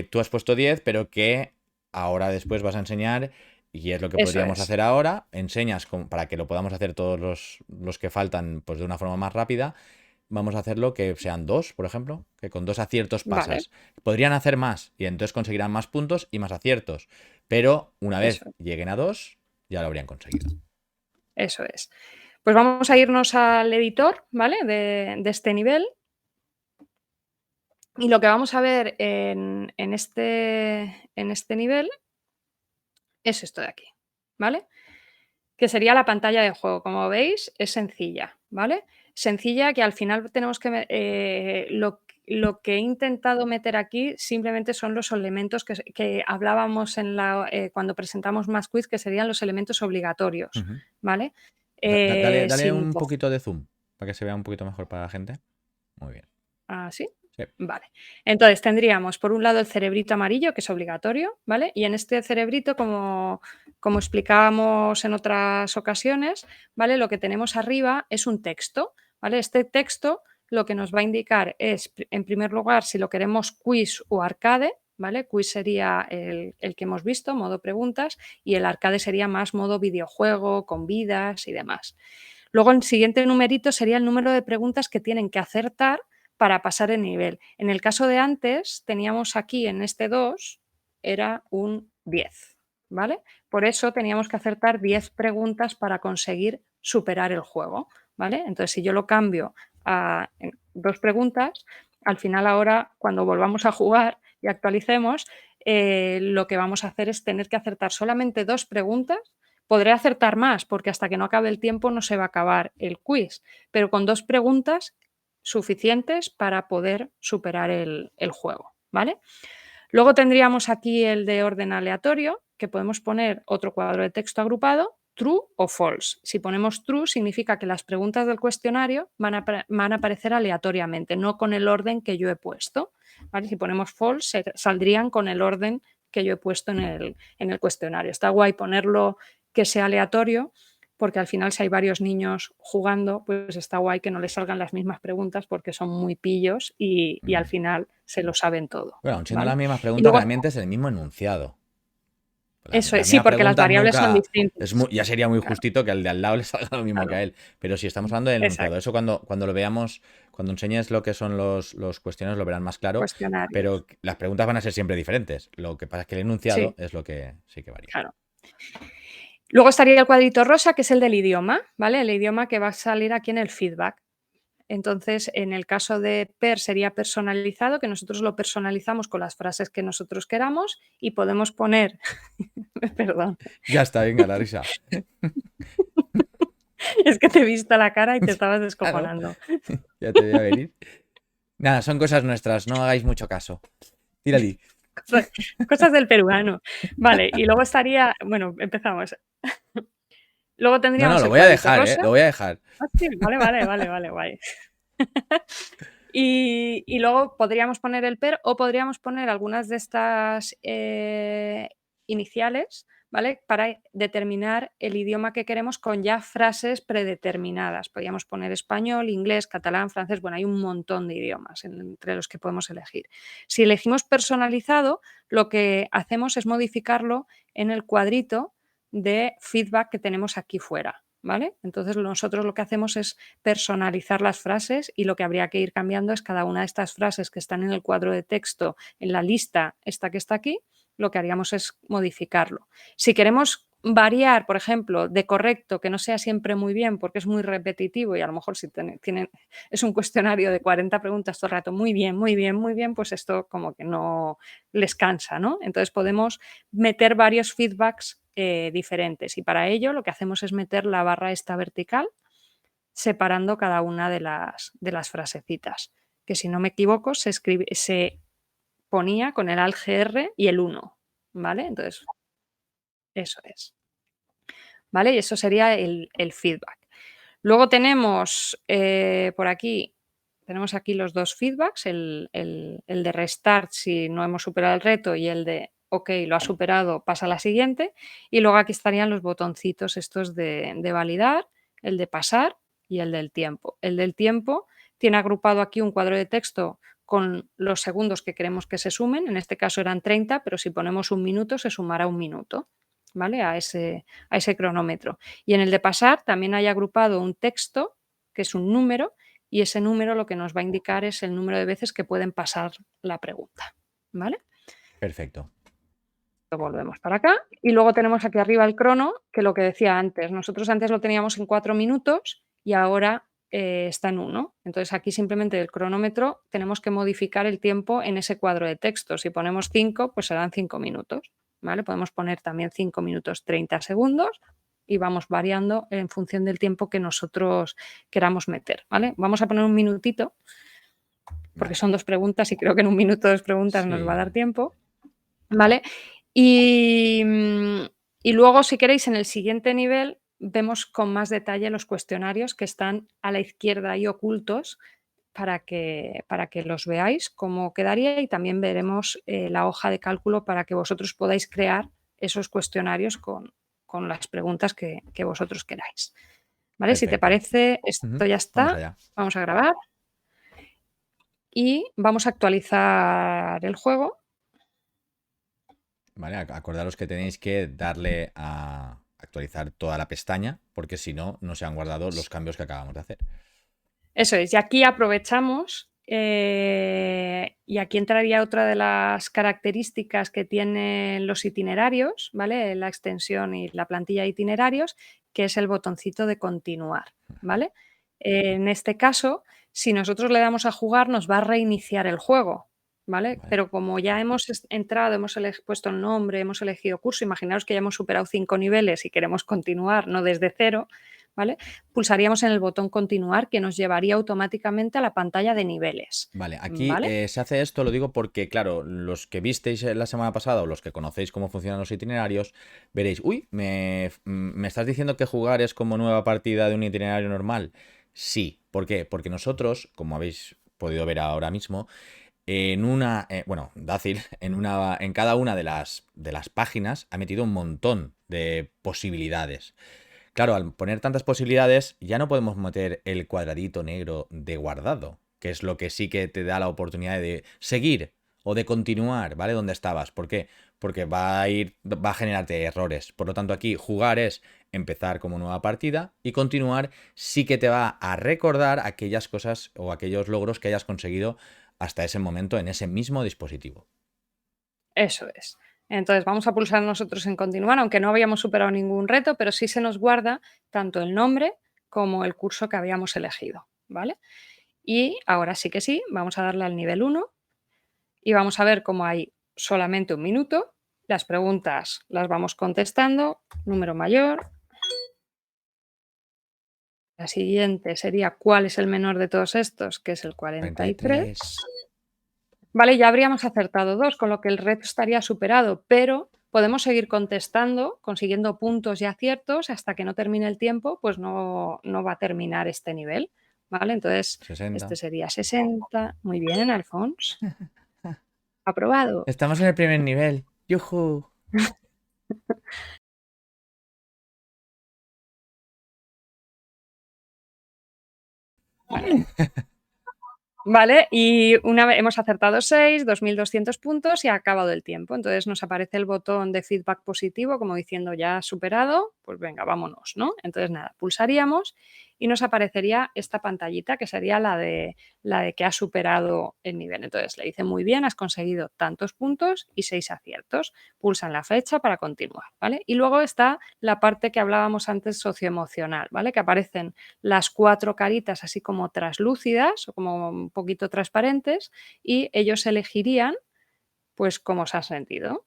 tú has puesto 10 pero que ahora después vas a enseñar, y es lo que Eso podríamos es, hacer ahora, enseñas para que lo podamos hacer todos los que faltan pues de una forma más rápida. Vamos a hacerlo que sean dos, por ejemplo, que con dos aciertos vale, pasas. Podrían hacer más y entonces conseguirán más puntos y más aciertos, pero una vez eso, lleguen a dos, ya lo habrían conseguido. eso es. Pues vamos a irnos al editor, ¿vale? De este nivel. Y lo que vamos a ver en este nivel es esto de aquí, ¿vale? Que sería la pantalla de juego. Como veis, es sencilla, ¿vale? Sencilla que al final tenemos que lo que he intentado meter aquí simplemente son los elementos que hablábamos cuando presentamos Más Quiz, que serían los elementos obligatorios, Ujú. ¿vale? Dale Sin un coger poquito de zoom para que se vea un poquito mejor para la gente. Muy bien. ¿así? Sí. Vale. Entonces tendríamos por un lado el cerebrito amarillo, que es obligatorio, ¿vale? Y en este cerebrito, como explicábamos en otras ocasiones, ¿vale? Lo que tenemos arriba es un texto, ¿vale? Este texto lo que nos va a indicar es, en primer lugar, si lo queremos quiz o arcade, ¿vale? Quiz sería el que hemos visto, modo preguntas, y el arcade sería más modo videojuego, con vidas y demás. Luego el siguiente numerito sería el número de preguntas que tienen que acertar para pasar el nivel. En el caso de antes, teníamos aquí en este 2, era un 10, ¿vale? Por eso teníamos que acertar 10 preguntas para conseguir superar el juego, ¿vale? Entonces, si yo lo cambio a 2 preguntas, al final ahora, cuando volvamos a jugar y actualicemos, lo que vamos a hacer es tener que acertar solamente 2 preguntas. Podré acertar más, porque hasta que no acabe el tiempo no se va a acabar el quiz, pero con 2 preguntas suficientes para poder superar el juego, ¿vale? Luego tendríamos aquí el de orden aleatorio, que podemos poner otro cuadro de texto agrupado, true o false. Si ponemos true, significa que las preguntas del cuestionario van a aparecer aleatoriamente, no con el orden que yo he puesto, ¿vale? Si ponemos false, saldrían con el orden que yo he puesto en el cuestionario. Está guay ponerlo que sea aleatorio, porque al final si hay varios niños jugando, pues está guay que no les salgan las mismas preguntas porque son muy pillos y al Mm. final se lo saben todo, Bueno, aun siendo las ¿vale? mismas Y preguntas, luego realmente es el mismo enunciado. eso Las es, sí, mismas porque las preguntas variables son nunca. distintas. Ya sería muy Claro, justito que al de al lado le salga lo mismo que claro. a él. Pero si estamos hablando del enunciado, Exacto, eso cuando lo veamos, cuando enseñes lo que son los cuestiones, lo verán más claro. Pero cuestionarios. las preguntas van a ser siempre diferentes. Lo que pasa es que el enunciado Sí, es lo que sí que varía. claro. Luego estaría el cuadrito rosa, que es el del idioma, ¿vale? El idioma que va a salir aquí en el feedback. Entonces, en el caso de PER sería personalizado, que nosotros lo personalizamos con las frases que nosotros queramos y podemos poner, perdón, Ya está, venga, la risa. es que te he visto la cara y te estabas Claro, descojonando. ya te voy a venir. Nada, son cosas nuestras, no hagáis mucho caso. Tírali. Cosas, cosas del peruano. Vale, y luego estaría, bueno, empezamos. Luego No, no, tendríamos lo el voy a cuadrito dejar, ¿eh? rosa. Lo voy a dejar. Ah, sí, vale, vale, vale, vale, guay. Y luego podríamos poner el PER o podríamos poner algunas de estas iniciales, ¿vale? Para determinar el idioma que queremos con ya frases predeterminadas. Podríamos poner español, inglés, catalán, francés, bueno, hay un montón de idiomas entre los que podemos elegir. Si elegimos personalizado, lo que hacemos es modificarlo en el cuadrito de feedback que tenemos aquí fuera, ¿vale? Entonces nosotros lo que hacemos es personalizar las frases y lo que habría que ir cambiando es cada una de estas frases que están en el cuadro de texto, en la lista esta que está aquí, lo que haríamos es modificarlo. Si queremos variar, por ejemplo, de correcto, que no sea siempre muy bien porque es muy repetitivo y a lo mejor si es un cuestionario de 40 preguntas todo el rato, muy bien, muy bien, muy bien, pues esto como que no les cansa, ¿no? Entonces podemos meter varios feedbacks diferentes y para ello lo que hacemos es meter la barra esta vertical separando cada una de las frasecitas, que si no me equivoco se ponía con el alt-GR y el 1, ¿vale? Entonces, eso es, ¿vale? Y eso sería el feedback. Luego tenemos por aquí, tenemos aquí los dos feedbacks, el de restart si no hemos superado el reto y el de ok, lo ha superado, pasa a la siguiente. Y luego aquí estarían los botoncitos estos de validar, el de pasar y el del tiempo. El del tiempo tiene agrupado aquí un cuadro de texto con los segundos que queremos que se sumen, en este caso eran 30, pero si ponemos un minuto se sumará un minuto, ¿vale? A ese cronómetro. Y en el de pasar también hay agrupado un texto, que es un número, y ese número lo que nos va a indicar es el número de veces que pueden pasar la pregunta, ¿vale? Perfecto. Volvemos para acá y luego tenemos aquí arriba el crono, que lo que decía antes, nosotros antes lo teníamos en 4 minutos y ahora está en 1. Entonces aquí simplemente el cronómetro tenemos que modificar el tiempo en ese cuadro de texto. Si ponemos 5, pues serán 5 minutos, ¿vale? Podemos poner también 5 minutos 30 segundos y vamos variando en función del tiempo que nosotros queramos meter, ¿vale? Vamos a poner un minutito, porque Vale. son 2 preguntas y creo que en un minuto 2 preguntas nos va a dar Sí. tiempo, ¿vale? Y, y luego, si queréis, en el siguiente nivel vemos con más detalle los cuestionarios que están a la izquierda ahí ocultos para que los veáis cómo quedaría y también veremos la hoja de cálculo para que vosotros podáis crear esos cuestionarios con las preguntas que vosotros queráis. ¿Vale? Si te Perfecto. parece, esto Ujú. ya Vamos está. allá. Vamos a grabar y vamos a actualizar el juego. Vale, acordaros que tenéis que darle a actualizar toda la pestaña, porque si no, no se han guardado los cambios que acabamos de hacer. Eso es, y aquí aprovechamos, y aquí entraría otra de las características que tienen los itinerarios, ¿vale? La extensión y la plantilla de itinerarios, que es el botoncito de continuar, ¿vale? En este caso, si nosotros le damos a jugar, nos va a reiniciar el juego, ¿vale? Vale. Pero como ya hemos entrado, hemos puesto el nombre, hemos elegido curso, imaginaos que ya hemos superado 5 niveles y queremos continuar, no desde cero, ¿vale? Pulsaríamos en el botón continuar que nos llevaría automáticamente a la pantalla de niveles, Vale, aquí ¿vale? se hace esto, lo digo porque, claro, los que visteis la semana pasada o los que conocéis cómo funcionan los itinerarios, veréis, uy, me estás diciendo que jugar es como nueva partida de un itinerario normal. Sí, ¿por qué? Porque nosotros, como habéis podido ver ahora mismo, en una, bueno, Dacil, en cada una de las páginas ha metido un montón de posibilidades. Claro, al poner tantas posibilidades, ya no podemos meter el cuadradito negro de guardado, que es lo que sí que te da la oportunidad de seguir o de continuar, ¿vale? Donde estabas. ¿Por qué? Porque va a generarte errores. Por lo tanto, aquí jugar es empezar como nueva partida y continuar sí que te va a recordar aquellas cosas o aquellos logros que hayas conseguido hasta ese momento en ese mismo dispositivo. Eso es. Entonces vamos a pulsar nosotros en continuar, aunque no habíamos superado ningún reto, pero sí se nos guarda tanto el nombre como el curso que habíamos elegido, ¿vale? Y ahora sí que sí, vamos a darle al nivel 1 y vamos a ver cómo hay solamente un minuto. Las preguntas las vamos contestando, número mayor. La siguiente sería ¿cuál es el menor de todos estos? Que es el 43. 43. Vale, ya habríamos acertado 2, con lo que el reto estaría superado, pero podemos seguir contestando, consiguiendo puntos y aciertos hasta que no termine el tiempo, pues no va a terminar este nivel, ¿vale? Entonces, 60. este sería 60. Muy bien, Alfons. Aprobado. Estamos en el primer nivel. ¡Yujú! Vale. Vale, y una vez hemos acertado 6, 2.200 puntos y ha acabado el tiempo. Entonces nos aparece el botón de feedback positivo, como diciendo ya superado, pues venga, vámonos, ¿no? Entonces nada, pulsaríamos y nos aparecería esta pantallita que sería la de que ha superado el nivel. Entonces le dice muy bien, has conseguido tantos puntos y 6 aciertos. Pulsan la flecha para continuar, ¿vale? Y luego está la parte que hablábamos antes socioemocional, ¿vale? Que aparecen las 4 caritas así como traslúcidas o como un poquito transparentes y ellos elegirían pues cómo se han sentido,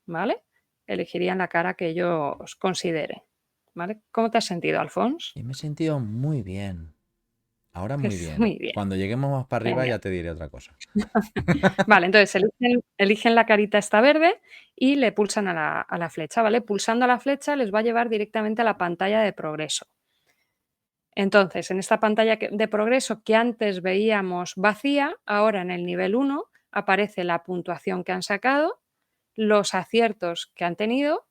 ¿vale? Elegirían la cara que ellos consideren. ¿vale? ¿Cómo te has sentido, Alfons? Y me he sentido muy bien. Ahora muy Pues bien. muy bien, Cuando lleguemos más para arriba genial. ya te diré otra cosa. Vale, entonces eligen la carita esta verde y le pulsan a la flecha, ¿vale? Pulsando a la flecha les va a llevar directamente a la pantalla de progreso. Entonces, en esta pantalla de progreso que antes veíamos vacía, ahora en el nivel 1 aparece la puntuación que han sacado, los aciertos que han tenido,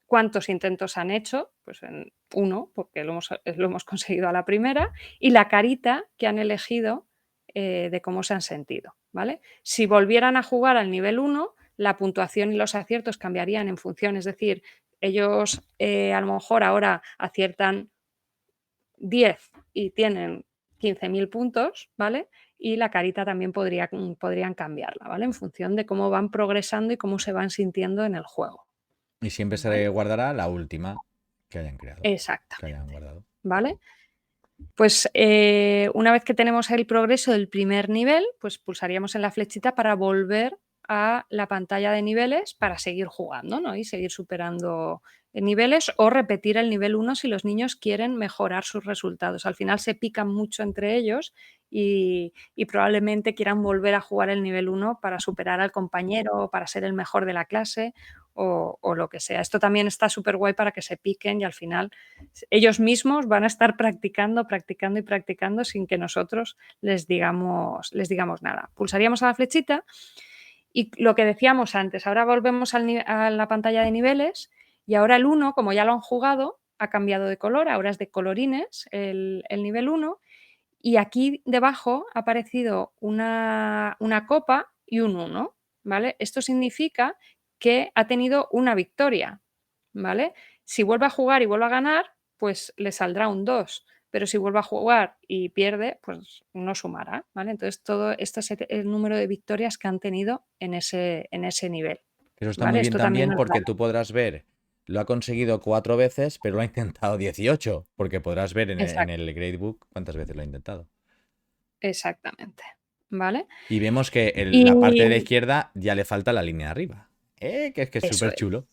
cuántos intentos han hecho, pues en 1, porque lo hemos conseguido a la primera, y la carita que han elegido de cómo se han sentido, ¿vale? Si volvieran a jugar al nivel 1, la puntuación y los aciertos cambiarían en función, es decir, ellos a lo mejor ahora aciertan 10 y tienen 15.000 puntos, ¿vale? Y la carita también podrían cambiarla, ¿vale? En función de cómo van progresando y cómo se van sintiendo en el juego, Y siempre se ¿vale? guardará la última que hayan creado, que hayan Exactamente, guardado. ¿vale? Pues una vez que tenemos el progreso del primer nivel, pues pulsaríamos en la flechita para volver a la pantalla de niveles para seguir jugando, ¿no? Y seguir superando niveles o repetir el nivel 1 si los niños quieren mejorar sus resultados. Al final se pican mucho entre ellos y probablemente quieran volver a jugar el nivel 1 para superar al compañero o para ser el mejor de la clase o lo que sea. Esto también está súper guay para que se piquen y al final ellos mismos van a estar practicando, practicando y practicando sin que nosotros les digamos nada. Pulsaríamos a la flechita y lo que decíamos antes, ahora volvemos a la pantalla de niveles y ahora el 1, como ya lo han jugado, ha cambiado de color, ahora es de colorines el nivel 1 y aquí debajo ha aparecido una copa y un 1, ¿vale? Esto significa que ha tenido una victoria, ¿vale? Si vuelve a jugar y vuelve a ganar, pues le saldrá un 2, pero si vuelve a jugar y pierde, pues no sumará, ¿vale? Entonces todo esto es el número de victorias que han tenido en ese nivel, Eso está ¿vale? muy bien Esto también también nos da porque tú podrás ver, lo ha conseguido 4 veces, pero lo ha intentado 18, porque podrás ver en exacto, el Gradebook cuántas veces lo ha intentado. exactamente, ¿vale? Y vemos que en la parte de la Y izquierda ya le falta la línea de arriba. Que es eso súper es. chulo.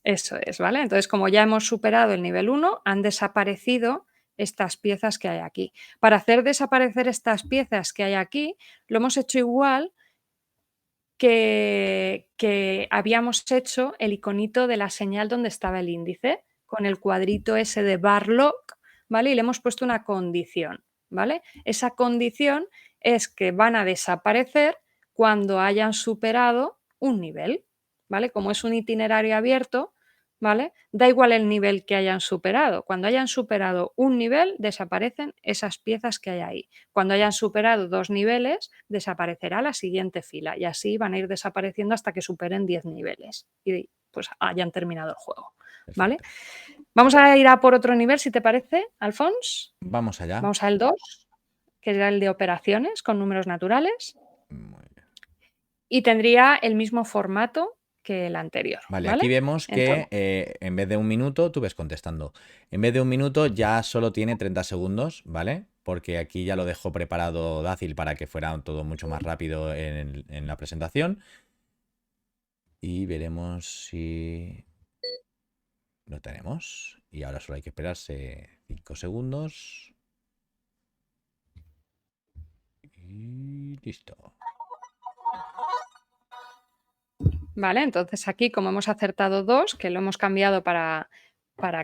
Eso es, ¿vale? Entonces, como ya hemos superado el nivel 1, han desaparecido estas piezas que hay aquí. Para hacer desaparecer estas piezas que hay aquí, lo hemos hecho igual que habíamos hecho el iconito de la señal donde estaba el índice, con el cuadrito ese de bar lock, ¿vale? Y le hemos puesto una condición, ¿vale? Esa condición es que van a desaparecer cuando hayan superado un nivel, ¿vale? Como es un itinerario abierto, ¿vale? Da igual el nivel que hayan superado. Cuando hayan superado un nivel, desaparecen esas piezas que hay ahí. Cuando hayan superado 2 niveles, desaparecerá la siguiente fila y así van a ir desapareciendo hasta que superen 10 niveles y pues hayan terminado el juego, ¿vale? Perfecto. Vamos a ir a por otro nivel, si te parece, Alfons. Vamos allá. Vamos al 2, que era el de operaciones con números naturales Muy bien. y tendría el mismo formato que el anterior, Vale, aquí ¿vale? vemos que Entonces, en vez de un minuto, tú ves contestando. En vez de un minuto ya solo tiene 30 segundos, ¿vale? Porque aquí ya lo dejó preparado Dácil para que fuera todo mucho más rápido en la presentación. Y veremos si lo tenemos. Y ahora solo hay que esperarse 5 segundos. Y listo. ¿vale? Entonces aquí, como hemos acertado 2, que lo hemos cambiado para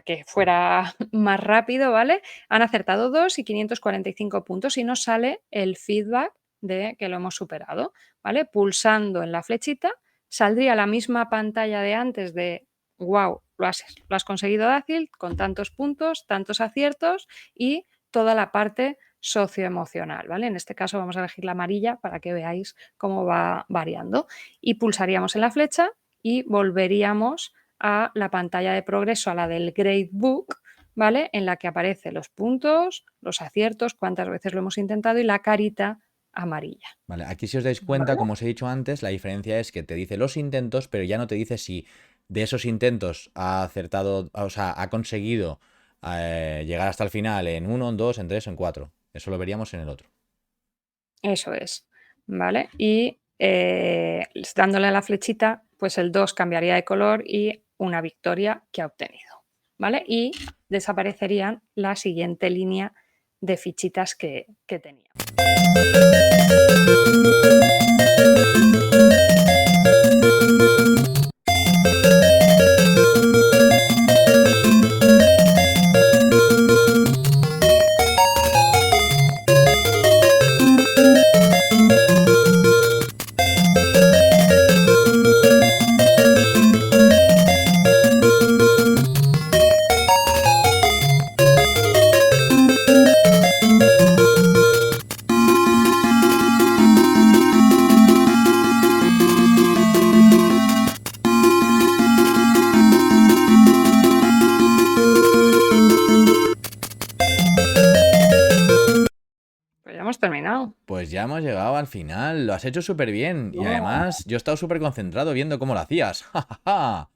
que fuera más rápido, ¿vale? Han acertado 2 y 545 puntos y nos sale el feedback de que lo hemos superado, ¿vale? Pulsando en la flechita saldría la misma pantalla de antes de wow, lo has conseguido Dácil con tantos puntos, tantos aciertos y toda la parte socioemocional, ¿vale? En este caso vamos a elegir la amarilla para que veáis cómo va variando y pulsaríamos en la flecha y volveríamos a la pantalla de progreso, a la del Gradebook, ¿vale? En la que aparecen los puntos, los aciertos, cuántas veces lo hemos intentado y la carita amarilla. Vale, aquí si os dais cuenta, ¿Vale? como os he dicho antes, la diferencia es que te dice los intentos, pero ya no te dice si de esos intentos ha acertado, o sea, ha conseguido llegar hasta el final en uno, en dos, en tres, en cuatro. Eso lo veríamos en el otro. Eso es, ¿vale? Y dándole a la flechita, pues el 2 cambiaría de color y una victoria que ha obtenido. ¿vale? Y desaparecerían la siguiente línea de fichitas que tenía. Pues ya hemos terminado. Pues ya hemos llegado al final. Lo has hecho súper bien. Y Oh. además, yo he estado súper concentrado viendo cómo lo hacías. ¡Ja, ja, ja!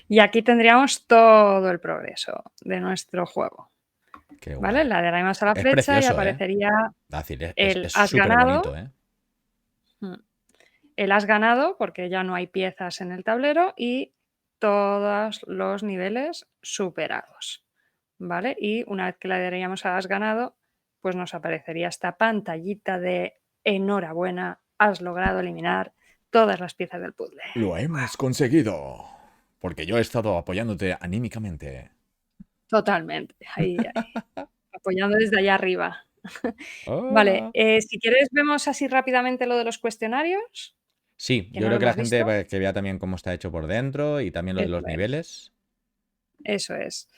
Y aquí tendríamos todo el progreso de nuestro juego. Qué ¿Vale? guay. Le daremos a la Es flecha y precioso, aparecería Dácil, el es has súper ganado. bonito, ¿eh? El has ganado porque ya no hay piezas en el tablero y todos los niveles superados. ¿Vale? Y una vez que le daríamos a has ganado, pues nos aparecería esta pantallita de enhorabuena, has logrado eliminar todas las piezas del puzzle. Lo hemos conseguido. Porque yo he estado apoyándote anímicamente. Totalmente. Ahí, apoyando desde allá arriba. Vale, Hola. si quieres vemos así rápidamente lo de los cuestionarios, Sí, que yo no lo creo que la hemos gente visto. que vea también cómo está hecho por dentro y también lo de Eso los es, niveles. eso es.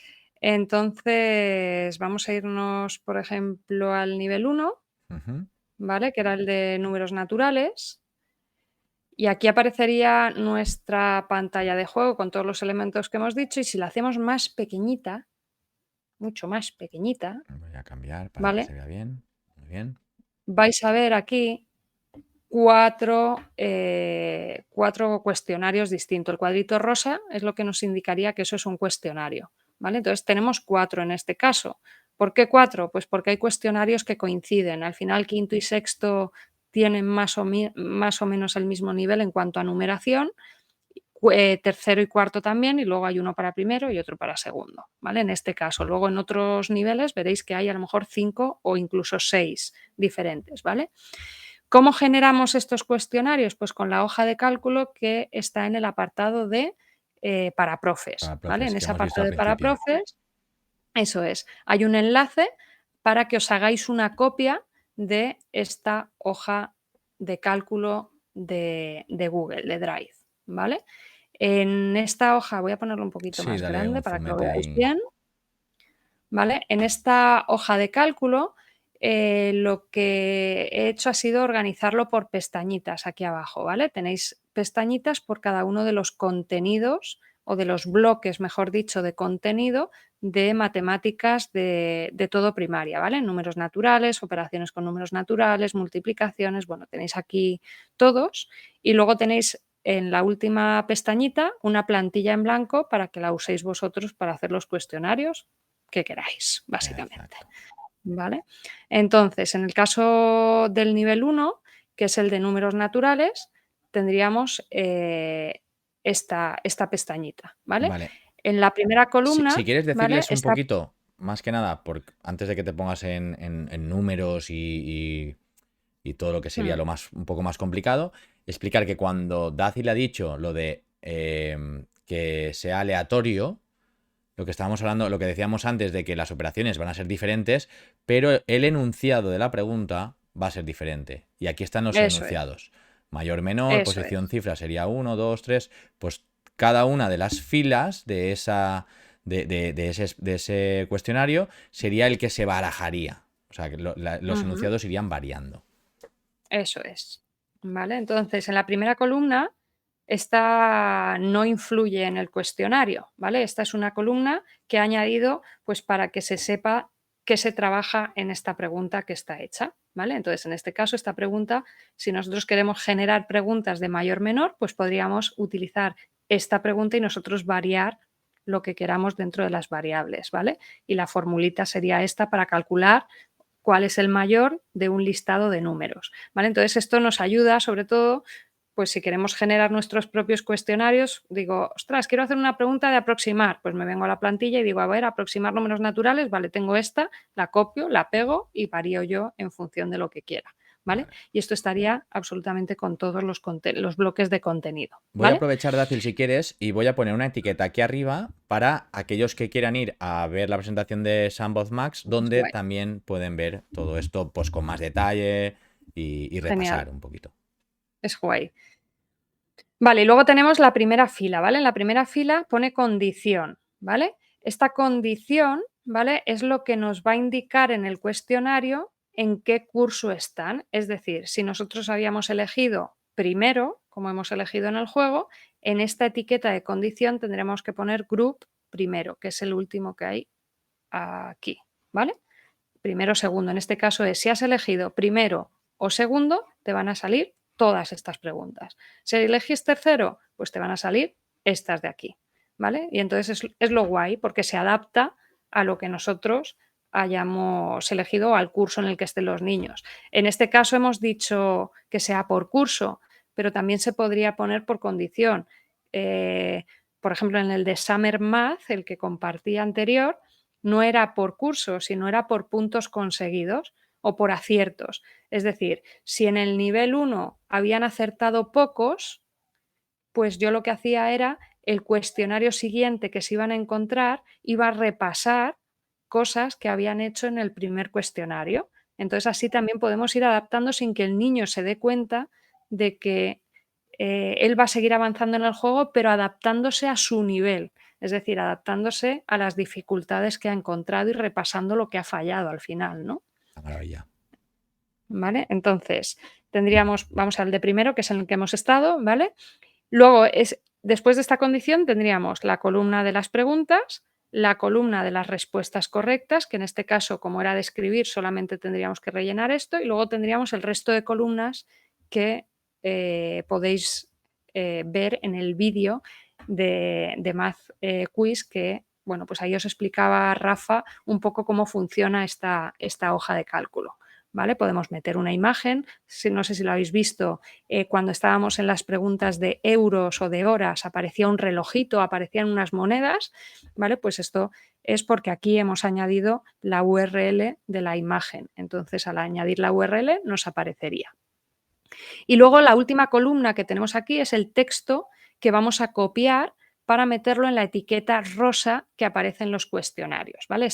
Entonces, vamos a irnos, por ejemplo, al nivel 1, Ujú. ¿vale? Que era el de números naturales. Y aquí aparecería nuestra pantalla de juego con todos los elementos que hemos dicho, y si la hacemos más pequeñita, mucho más pequeñita, Voy a cambiar para que se ¿vale? vea bien. Muy bien. Vais a ver aquí 4, 4 cuestionarios distintos. El cuadrito rosa es lo que nos indicaría que eso es un cuestionario, ¿vale? Entonces tenemos 4 en este caso. ¿Por qué 4? Pues porque hay cuestionarios que coinciden. Al final, quinto y sexto tienen más o menos el mismo nivel en cuanto a numeración, tercero y cuarto también, y luego hay uno para primero y otro para segundo, ¿vale? En este caso. Luego en otros niveles veréis que hay a lo mejor 5 o incluso 6 diferentes, ¿vale? ¿Cómo generamos estos cuestionarios? Pues con la hoja de cálculo que está en el apartado de para profes, Para ¿vale? profes, En que ese hemos visto apartado al de para principio. profes, eso es, hay un enlace para que os hagáis una copia de esta hoja de cálculo de Google, de Drive, ¿vale? En esta hoja, voy a ponerlo un poquito Sí, más dale grande un para que lo zoomete veáis ahí. bien. ¿Vale? En esta hoja de cálculo, lo que he hecho ha sido organizarlo por pestañitas aquí abajo, ¿vale? Tenéis pestañitas por cada uno de los contenidos o de los bloques, mejor dicho, de contenido de matemáticas de todo primaria, ¿vale? Números naturales, operaciones con números naturales, multiplicaciones, bueno, tenéis aquí todos y luego tenéis en la última pestañita una plantilla en blanco para que la uséis vosotros para hacer los cuestionarios que queráis, básicamente, Exacto. ¿vale? Entonces, en el caso del nivel 1, que es el de números naturales, tendríamos esta pestañita, ¿vale? Vale. En la primera Si columna, quieres ¿vale? decirles un poquito, más que nada, antes de que te pongas en números y todo lo que sería un poco más complicado, explicar que cuando Daci le ha dicho lo de que sea aleatorio, lo que estábamos hablando, lo que decíamos antes de que las operaciones van a ser diferentes, pero el enunciado de la pregunta va a ser diferente. Y aquí están los Eso es, enunciados. Mayor, menor, eso posición, es. cifra sería 1, 2, 3. Pues cada una de las filas de ese cuestionario sería el que se barajaría. O sea, que los Ujú, enunciados irían variando. eso es, ¿vale? Entonces, en la primera columna, esta no influye en el cuestionario, ¿vale? Esta es una columna que he añadido, pues, para que se sepa qué se trabaja en esta pregunta que está hecha, ¿vale? Entonces, en este caso, esta pregunta, si nosotros queremos generar preguntas de mayor menor, pues podríamos utilizar esta pregunta y nosotros variar lo que queramos dentro de las variables, ¿vale? Y la formulita sería esta para calcular cuál es el mayor de un listado de números, ¿vale? Entonces, esto nos ayuda, sobre todo, pues si queremos generar nuestros propios cuestionarios, digo, ostras, quiero hacer una pregunta de aproximar, pues me vengo a la plantilla y digo, a ver, aproximar números naturales, vale, tengo esta, la copio, la pego y varío yo en función de lo que quiera, ¿vale? Vale. Y esto estaría absolutamente con todos los bloques de contenido, Voy a ¿vale? aprovechar, Dacil, si quieres, y voy a poner una etiqueta aquí arriba para aquellos que quieran ir a ver la presentación de Sandbox Max, Es donde guay. también pueden ver todo esto pues con más detalle y Genial, repasar un poquito. es guay. Vale, y luego tenemos la primera fila, ¿vale? En la primera fila pone condición, ¿vale? Esta condición, ¿vale? Es lo que nos va a indicar en el cuestionario en qué curso están. Es decir, si nosotros habíamos elegido primero, como hemos elegido en el juego, en esta etiqueta de condición tendremos que poner group primero, que es el último que hay aquí, ¿vale? Primero o segundo. En este caso es si has elegido primero o segundo, te van a salir todas estas preguntas. Si elegís tercero, pues te van a salir estas de aquí, ¿vale? Y entonces es lo guay porque se adapta a lo que nosotros hayamos elegido, al curso en el que estén los niños. En este caso hemos dicho que sea por curso, pero también se podría poner por condición. Por ejemplo, en el de Summer Math, el que compartí anterior, no era por curso, sino era por puntos conseguidos o por aciertos. Es decir, si en el nivel 1 habían acertado pocos, pues yo lo que hacía era el cuestionario siguiente que se iban a encontrar, iba a repasar cosas que habían hecho en el primer cuestionario. Entonces así también podemos ir adaptando sin que el niño se dé cuenta de que él va a seguir avanzando en el juego, pero adaptándose a su nivel, es decir, adaptándose a las dificultades que ha encontrado y repasando lo que ha fallado al final, ¿no? La maravilla. ¿Vale? Entonces, tendríamos, vamos al de primero, que es en el que hemos estado, ¿vale? Luego, después de esta condición, tendríamos la columna de las preguntas, la columna de las respuestas correctas, que en este caso, como era de escribir, solamente tendríamos que rellenar esto, y luego tendríamos el resto de columnas que podéis ver en el vídeo de Math Quiz, que, bueno, pues ahí os explicaba Rafa un poco cómo funciona esta hoja de cálculo. ¿Vale? Podemos meter una imagen, no sé si lo habéis visto, cuando estábamos en las preguntas de euros o de horas aparecía un relojito, aparecían unas monedas, ¿vale? Pues esto es porque aquí hemos añadido la URL de la imagen. Entonces, al añadir la URL nos aparecería. Y luego la última columna que tenemos aquí es el texto que vamos a copiar para meterlo en la etiqueta rosa que aparece en los cuestionarios, ¿vale?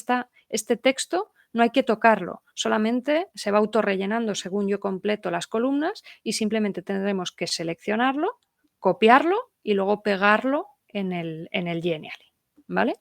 Este texto no hay que tocarlo, solamente se va autorrellenando según yo completo las columnas y simplemente tendremos que seleccionarlo, copiarlo y luego pegarlo en el Genially, ¿vale?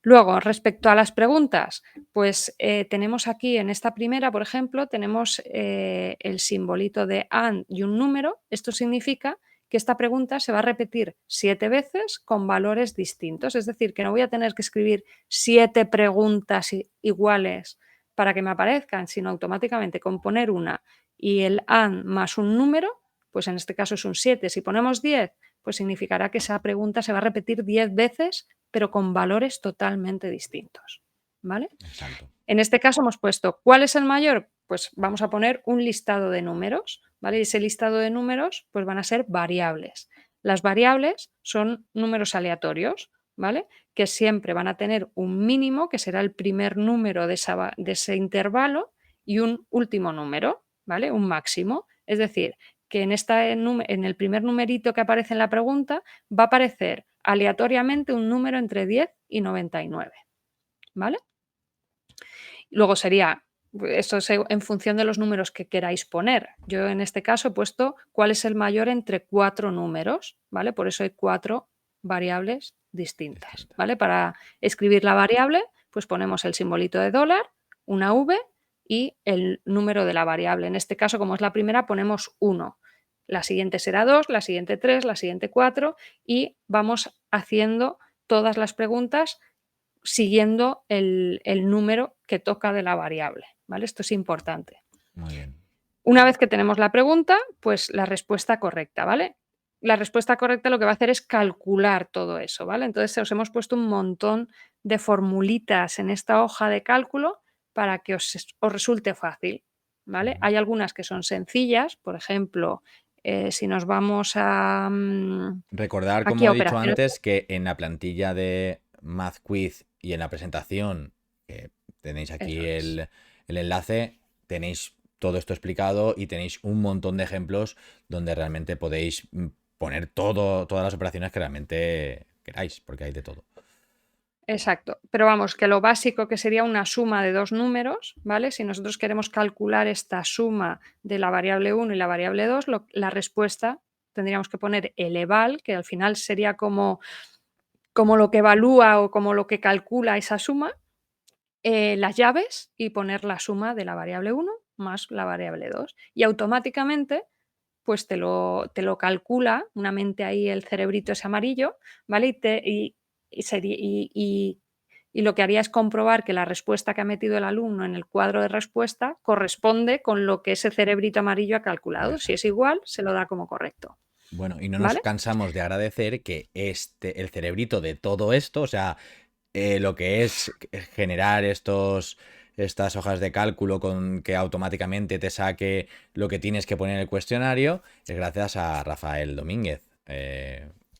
Luego, respecto a las preguntas, pues tenemos aquí en esta primera, por ejemplo, tenemos el simbolito de and y un número. Esto significa que esta pregunta se va a repetir 7 veces con valores distintos. Es decir, que no voy a tener que escribir 7 preguntas iguales para que me aparezcan, sino automáticamente con poner una y el and más un número, pues en este caso es un 7. Si ponemos 10, pues significará que esa pregunta se va a repetir 10 veces pero con valores totalmente distintos, ¿vale? Exacto. En este caso hemos puesto, ¿cuál es el mayor? Pues vamos a poner un listado de números, ¿vale? Y ese listado de números pues van a ser variables. Las variables son números aleatorios, ¿vale? Que siempre van a tener un mínimo, que será el primer número de ese intervalo, y un último número, ¿vale? Un máximo. Es decir, que en el primer numerito que aparece en la pregunta va a aparecer aleatoriamente un número entre 10 y 99, ¿vale? Luego sería, esto es en función de los números que queráis poner. Yo en este caso he puesto cuál es el mayor entre 4 números, ¿vale? Por eso hay 4 variables distintas, Distinta. ¿vale? Para escribir la variable, pues ponemos el simbolito de dólar, una V y el número de la variable. En este caso, como es la primera, ponemos 1. La siguiente será 2, la siguiente 3, la siguiente 4 y vamos haciendo todas las preguntas siguiendo el número que toca de la variable, ¿vale? Esto es importante. Muy bien. Una vez que tenemos la pregunta, pues la respuesta correcta, ¿vale? La respuesta correcta lo que va a hacer es calcular todo eso, ¿vale? Entonces os hemos puesto un montón de formulitas en esta hoja de cálculo para que os resulte fácil, ¿vale? Hay algunas que son sencillas, por ejemplo, Si nos vamos a Recordar, aquí como a he dicho operaciones, antes, que en la plantilla de Math Quiz y en la presentación, que tenéis aquí eso es. el enlace, tenéis todo esto explicado y tenéis un montón de ejemplos donde realmente podéis poner todas las operaciones que realmente queráis, porque hay de todo. Exacto, pero vamos, que lo básico que sería una suma de 2 números, ¿vale? Si nosotros queremos calcular esta suma de la variable 1 y la variable 2, la respuesta tendríamos que poner el eval, que al final sería como lo que evalúa o como lo que calcula esa suma, las llaves y poner la suma de la variable 1 más la variable 2. Y automáticamente, pues te lo calcula, una mente ahí, el cerebrito ese amarillo, ¿vale? Y lo que haría es comprobar que la respuesta que ha metido el alumno en el cuadro de respuesta corresponde con lo que ese cerebrito amarillo ha calculado. Si es Exacto. igual, se lo da como correcto, Bueno, y no nos ¿vale? cansamos de agradecer que el cerebrito de todo esto, o sea, lo que es generar estas hojas de cálculo con que automáticamente te saque lo que tienes que poner en el cuestionario, es gracias a Rafael Domínguez,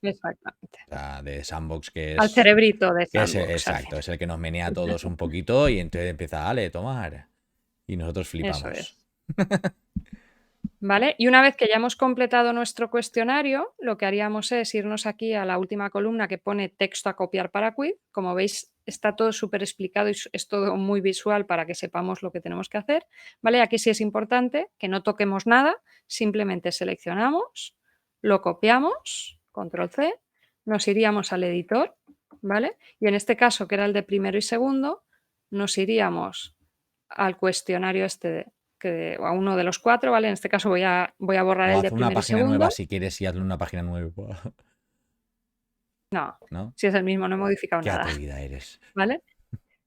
Exactamente. o sea, de Sandbox, que Al es, cerebrito de Sandbox, al exacto, final. es el que nos menea a todos un poquito y entonces empieza, ale, tomar. Y nosotros Eso flipamos. es. ¿Vale? Y una vez que ya hemos completado nuestro cuestionario, lo que haríamos es irnos aquí a la última columna que pone texto a copiar para quiz. Como veis, está todo súper explicado y es todo muy visual para que sepamos lo que tenemos que hacer. ¿Vale? Aquí sí es importante que no toquemos nada, simplemente seleccionamos, lo copiamos, control C, nos iríamos al editor, ¿vale? Y en este caso, que era el de primero y segundo, nos iríamos al cuestionario o a uno de los 4, ¿vale? En este caso voy a borrar O el haz de una primero y página nueva segundo. si quieres y hazle una página nueva. No, ¿No? si es el mismo, no he modificado Qué nada, atrevida eres. ¿vale?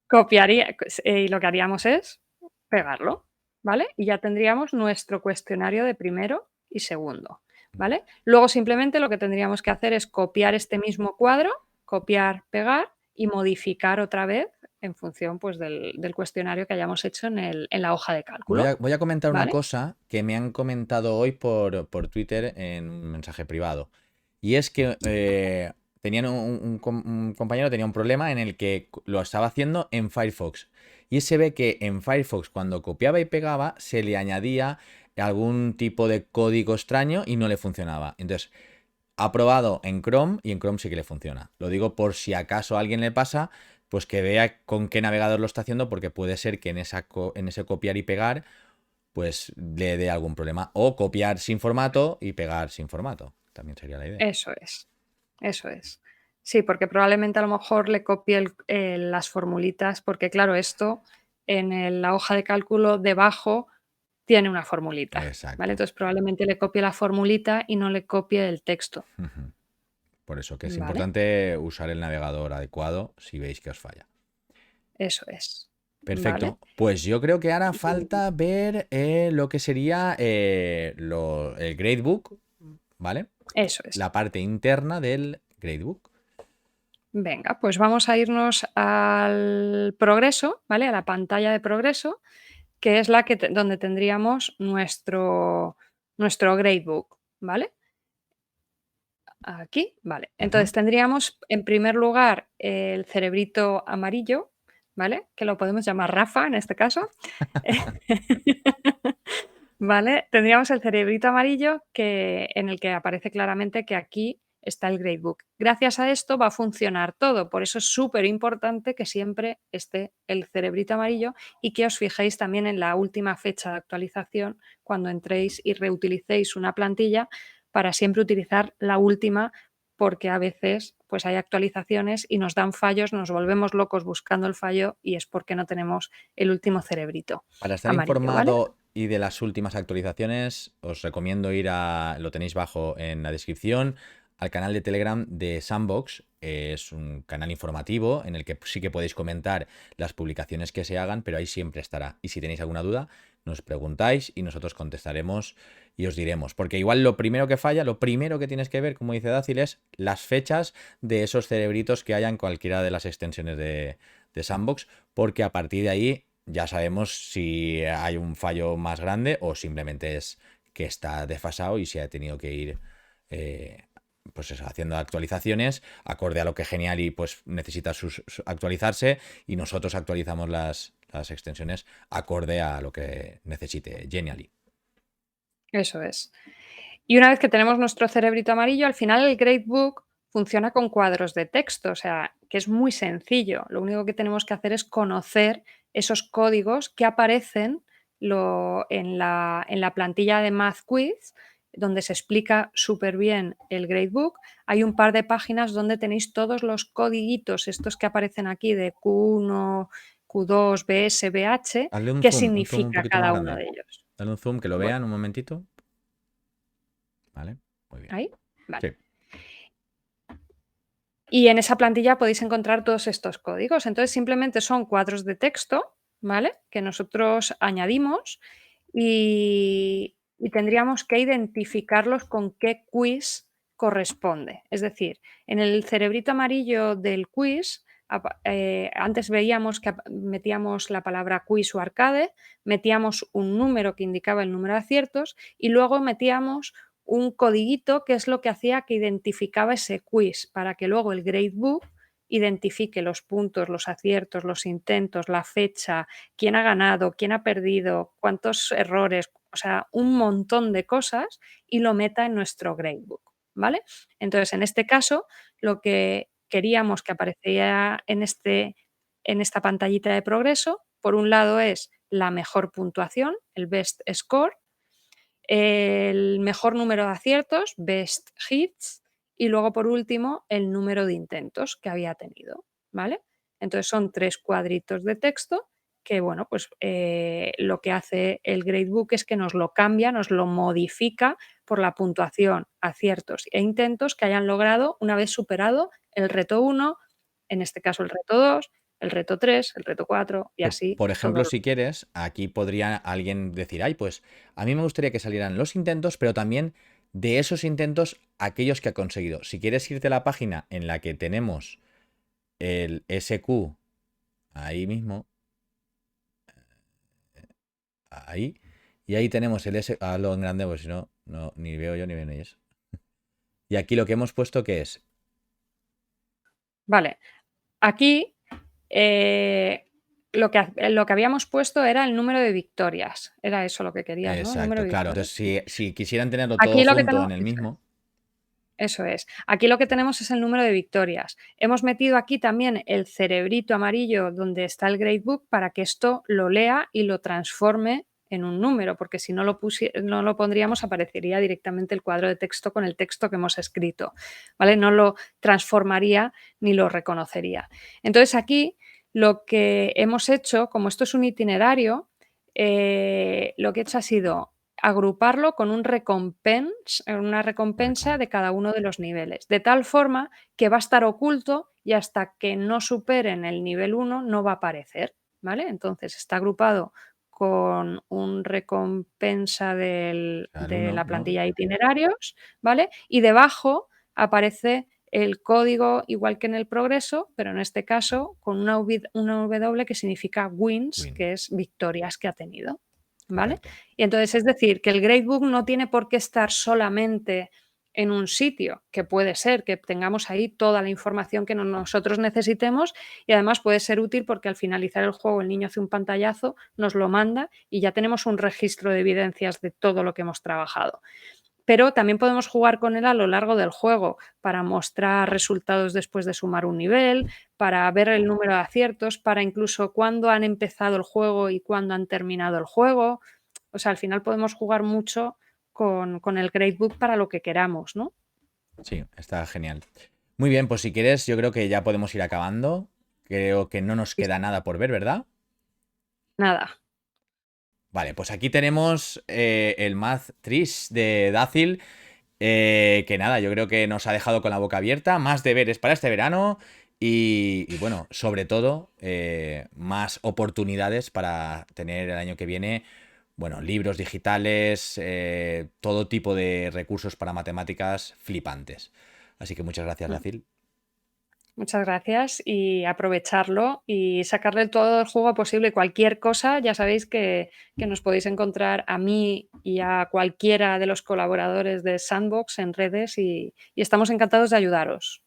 Copiaría, y lo que haríamos es pegarlo, ¿vale? Y ya tendríamos nuestro cuestionario de primero y segundo, ¿vale? Luego simplemente lo que tendríamos que hacer es copiar este mismo cuadro, copiar, pegar y modificar otra vez en función, pues, del cuestionario que hayamos hecho en la hoja de cálculo, Voy a comentar una ¿vale? cosa que me han comentado hoy por Twitter en un mensaje privado. Y es que tenían un compañero tenía un problema en el que lo estaba haciendo en Firefox. Y se ve que en Firefox, cuando copiaba y pegaba, se le añadía algún tipo de código extraño y no le funcionaba. Entonces, ha probado en Chrome y en Chrome sí que le funciona. Lo digo por si acaso a alguien le pasa, pues que vea con qué navegador lo está haciendo, porque puede ser que en ese copiar y pegar, pues le dé algún problema. O copiar sin formato y pegar sin formato. También sería la idea. Eso es. Eso es. Sí, porque probablemente a lo mejor le copie las formulitas, porque claro, esto la hoja de cálculo debajo tiene una formulita, ¿vale? Exacto. Entonces probablemente le copie la formulita y no le copie el texto, Por eso que es ¿vale? importante usar el navegador adecuado si veis que os falla. Eso es, ¿vale? Perfecto. Pues yo creo que ahora Y falta ver lo que sería el gradebook, ¿vale? eso es. La parte interna del gradebook. Venga, pues vamos a irnos al progreso, ¿vale? A la pantalla de progreso, que es la donde tendríamos nuestro gradebook, ¿vale? Aquí, vale. Ujú. Entonces tendríamos en primer lugar el cerebrito amarillo, ¿vale? Que lo podemos llamar Rafa en este caso. ¿Vale? Tendríamos el cerebrito amarillo en el que aparece claramente que aquí está el gradebook. Gracias a esto va a funcionar todo, por eso es súper importante que siempre esté el cerebrito amarillo y que os fijéis también en la última fecha de actualización cuando entréis y reutilicéis una plantilla para siempre utilizar la última, porque a veces pues hay actualizaciones y nos dan fallos, nos volvemos locos buscando el fallo y es porque no tenemos el último cerebrito Para estar amarillo, ¿vale? informado y de las últimas actualizaciones, os recomiendo lo tenéis bajo en la descripción, al canal de Telegram de Sandbox. Es un canal informativo en el que sí que podéis comentar las publicaciones que se hagan, pero ahí siempre estará. Y si tenéis alguna duda, nos preguntáis y nosotros contestaremos y os diremos. Porque igual lo primero que falla, lo primero que tienes que ver, como dice Dácil, es las fechas de esos cerebritos que haya en cualquiera de las extensiones de Sandbox, porque a partir de ahí ya sabemos si hay un fallo más grande o simplemente es que está desfasado y se ha tenido que ir pues eso, haciendo actualizaciones acorde a lo que Geniali pues necesita actualizarse, y nosotros actualizamos las extensiones acorde a lo que necesite Geniali. Eso es. Y una vez que tenemos nuestro cerebrito amarillo, al final el Gradebook funciona con cuadros de texto, o sea, que es muy sencillo. Lo único que tenemos que hacer es conocer esos códigos que aparecen en la plantilla de Math Quiz, donde se explica súper bien el Gradebook. Hay un par de páginas donde tenéis todos los codiguitos, estos que aparecen aquí de Q1, Q2, BS, BH, Hazle qué un zoom un significa poquito más cada uno grande. de ellos. Dale un zoom que lo Voy. vean un momentito. Vale, muy bien. ¿Ahí? Vale. Sí. Y en esa plantilla podéis encontrar todos estos códigos. Entonces, simplemente son cuadros de texto, ¿vale? Que nosotros añadimos y tendríamos que identificarlos con qué quiz corresponde. Es decir, en el cerebrito amarillo del quiz, antes veíamos que metíamos la palabra quiz o arcade, metíamos un número que indicaba el número de aciertos y luego metíamos un codiguito que es lo que hacía que identificaba ese quiz para que luego el Gradebook identifique los puntos, los aciertos, los intentos, la fecha, quién ha ganado, quién ha perdido, cuántos errores, o sea, un montón de cosas y lo meta en nuestro Gradebook, ¿vale? Entonces, en este caso, lo que queríamos que apareciera en esta pantallita de progreso, por un lado es la mejor puntuación, el best score, el mejor número de aciertos, best hits, y luego por último el número de intentos que había tenido, ¿vale? Entonces son 3 cuadritos de texto que, bueno, pues lo que hace el Gradebook es que nos lo cambia, nos lo modifica por la puntuación, aciertos e intentos que hayan logrado una vez superado el reto 1, en este caso el reto 2, el reto 3, el reto 4 y así Por todo. ejemplo, si quieres, aquí podría alguien decir, ay, pues a mí me gustaría que salieran los intentos, pero también de esos intentos aquellos que ha conseguido. Si quieres irte a la página en la que tenemos el SQ, ahí mismo, ahí, y ahí tenemos el SQ, hazlo en grande, porque si no, no, ni veo yo ni ven ellos. Y aquí lo que hemos puesto, ¿qué es? Vale, aquí lo que habíamos puesto era el número de victorias. Era eso lo que querías, ¿no? El número Exacto, de claro. victorias. Entonces, si quisieran tenerlo todo Aquí lo que junto tenemos, en el mismo, eso es. Aquí lo que tenemos es el número de victorias. Hemos metido aquí también el cerebrito amarillo donde está el Gradebook para que esto lo lea y lo transforme en un número, porque si no no lo pondríamos, aparecería directamente el cuadro de texto con el texto que hemos escrito, ¿vale? No lo transformaría ni lo reconocería. Entonces aquí lo que hemos hecho, como esto es un itinerario, lo que he hecho ha sido agruparlo con una recompensa de cada uno de los niveles, de tal forma que va a estar oculto y hasta que no superen el nivel 1 no va a aparecer, ¿vale? Entonces está agrupado con un recompensa al de 1, la ¿no? plantilla de itinerarios, ¿vale? Y debajo aparece el código igual que en el progreso, pero en este caso con una W que significa wins, Win, que es victorias que ha tenido, ¿vale? correcto. Y entonces, es decir, que el Gradebook no tiene por qué estar solamente en un sitio, que puede ser que tengamos ahí toda la información que nosotros necesitemos y además puede ser útil porque al finalizar el juego el niño hace un pantallazo, nos lo manda y ya tenemos un registro de evidencias de todo lo que hemos trabajado. Pero también podemos jugar con él a lo largo del juego para mostrar resultados después de sumar un nivel, para ver el número de aciertos, para incluso cuándo han empezado el juego y cuándo han terminado el juego. O sea, al final podemos jugar mucho con el Gradebook para lo que queramos, ¿no? Sí, está genial. Muy bien, pues si quieres, yo creo que ya podemos ir acabando. Creo que no nos Sí, queda sí. nada por ver, ¿verdad? Nada. Vale, pues aquí tenemos el Math Trish de Dácil. Que nada, yo creo que nos ha dejado con la boca abierta. Más deberes para este verano. Y bueno, sobre todo, más oportunidades para tener el año que viene. Bueno, libros digitales, todo tipo de recursos para matemáticas flipantes. Así que muchas gracias, Mm. Dacil. Muchas gracias y aprovecharlo y sacarle todo el jugo posible. Cualquier cosa, ya sabéis que nos podéis encontrar a mí y a cualquiera de los colaboradores de Sandbox en redes y estamos encantados de ayudaros.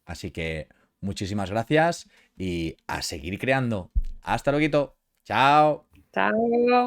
Así que muchísimas gracias y a seguir creando. Hasta luego. Chao. Chao.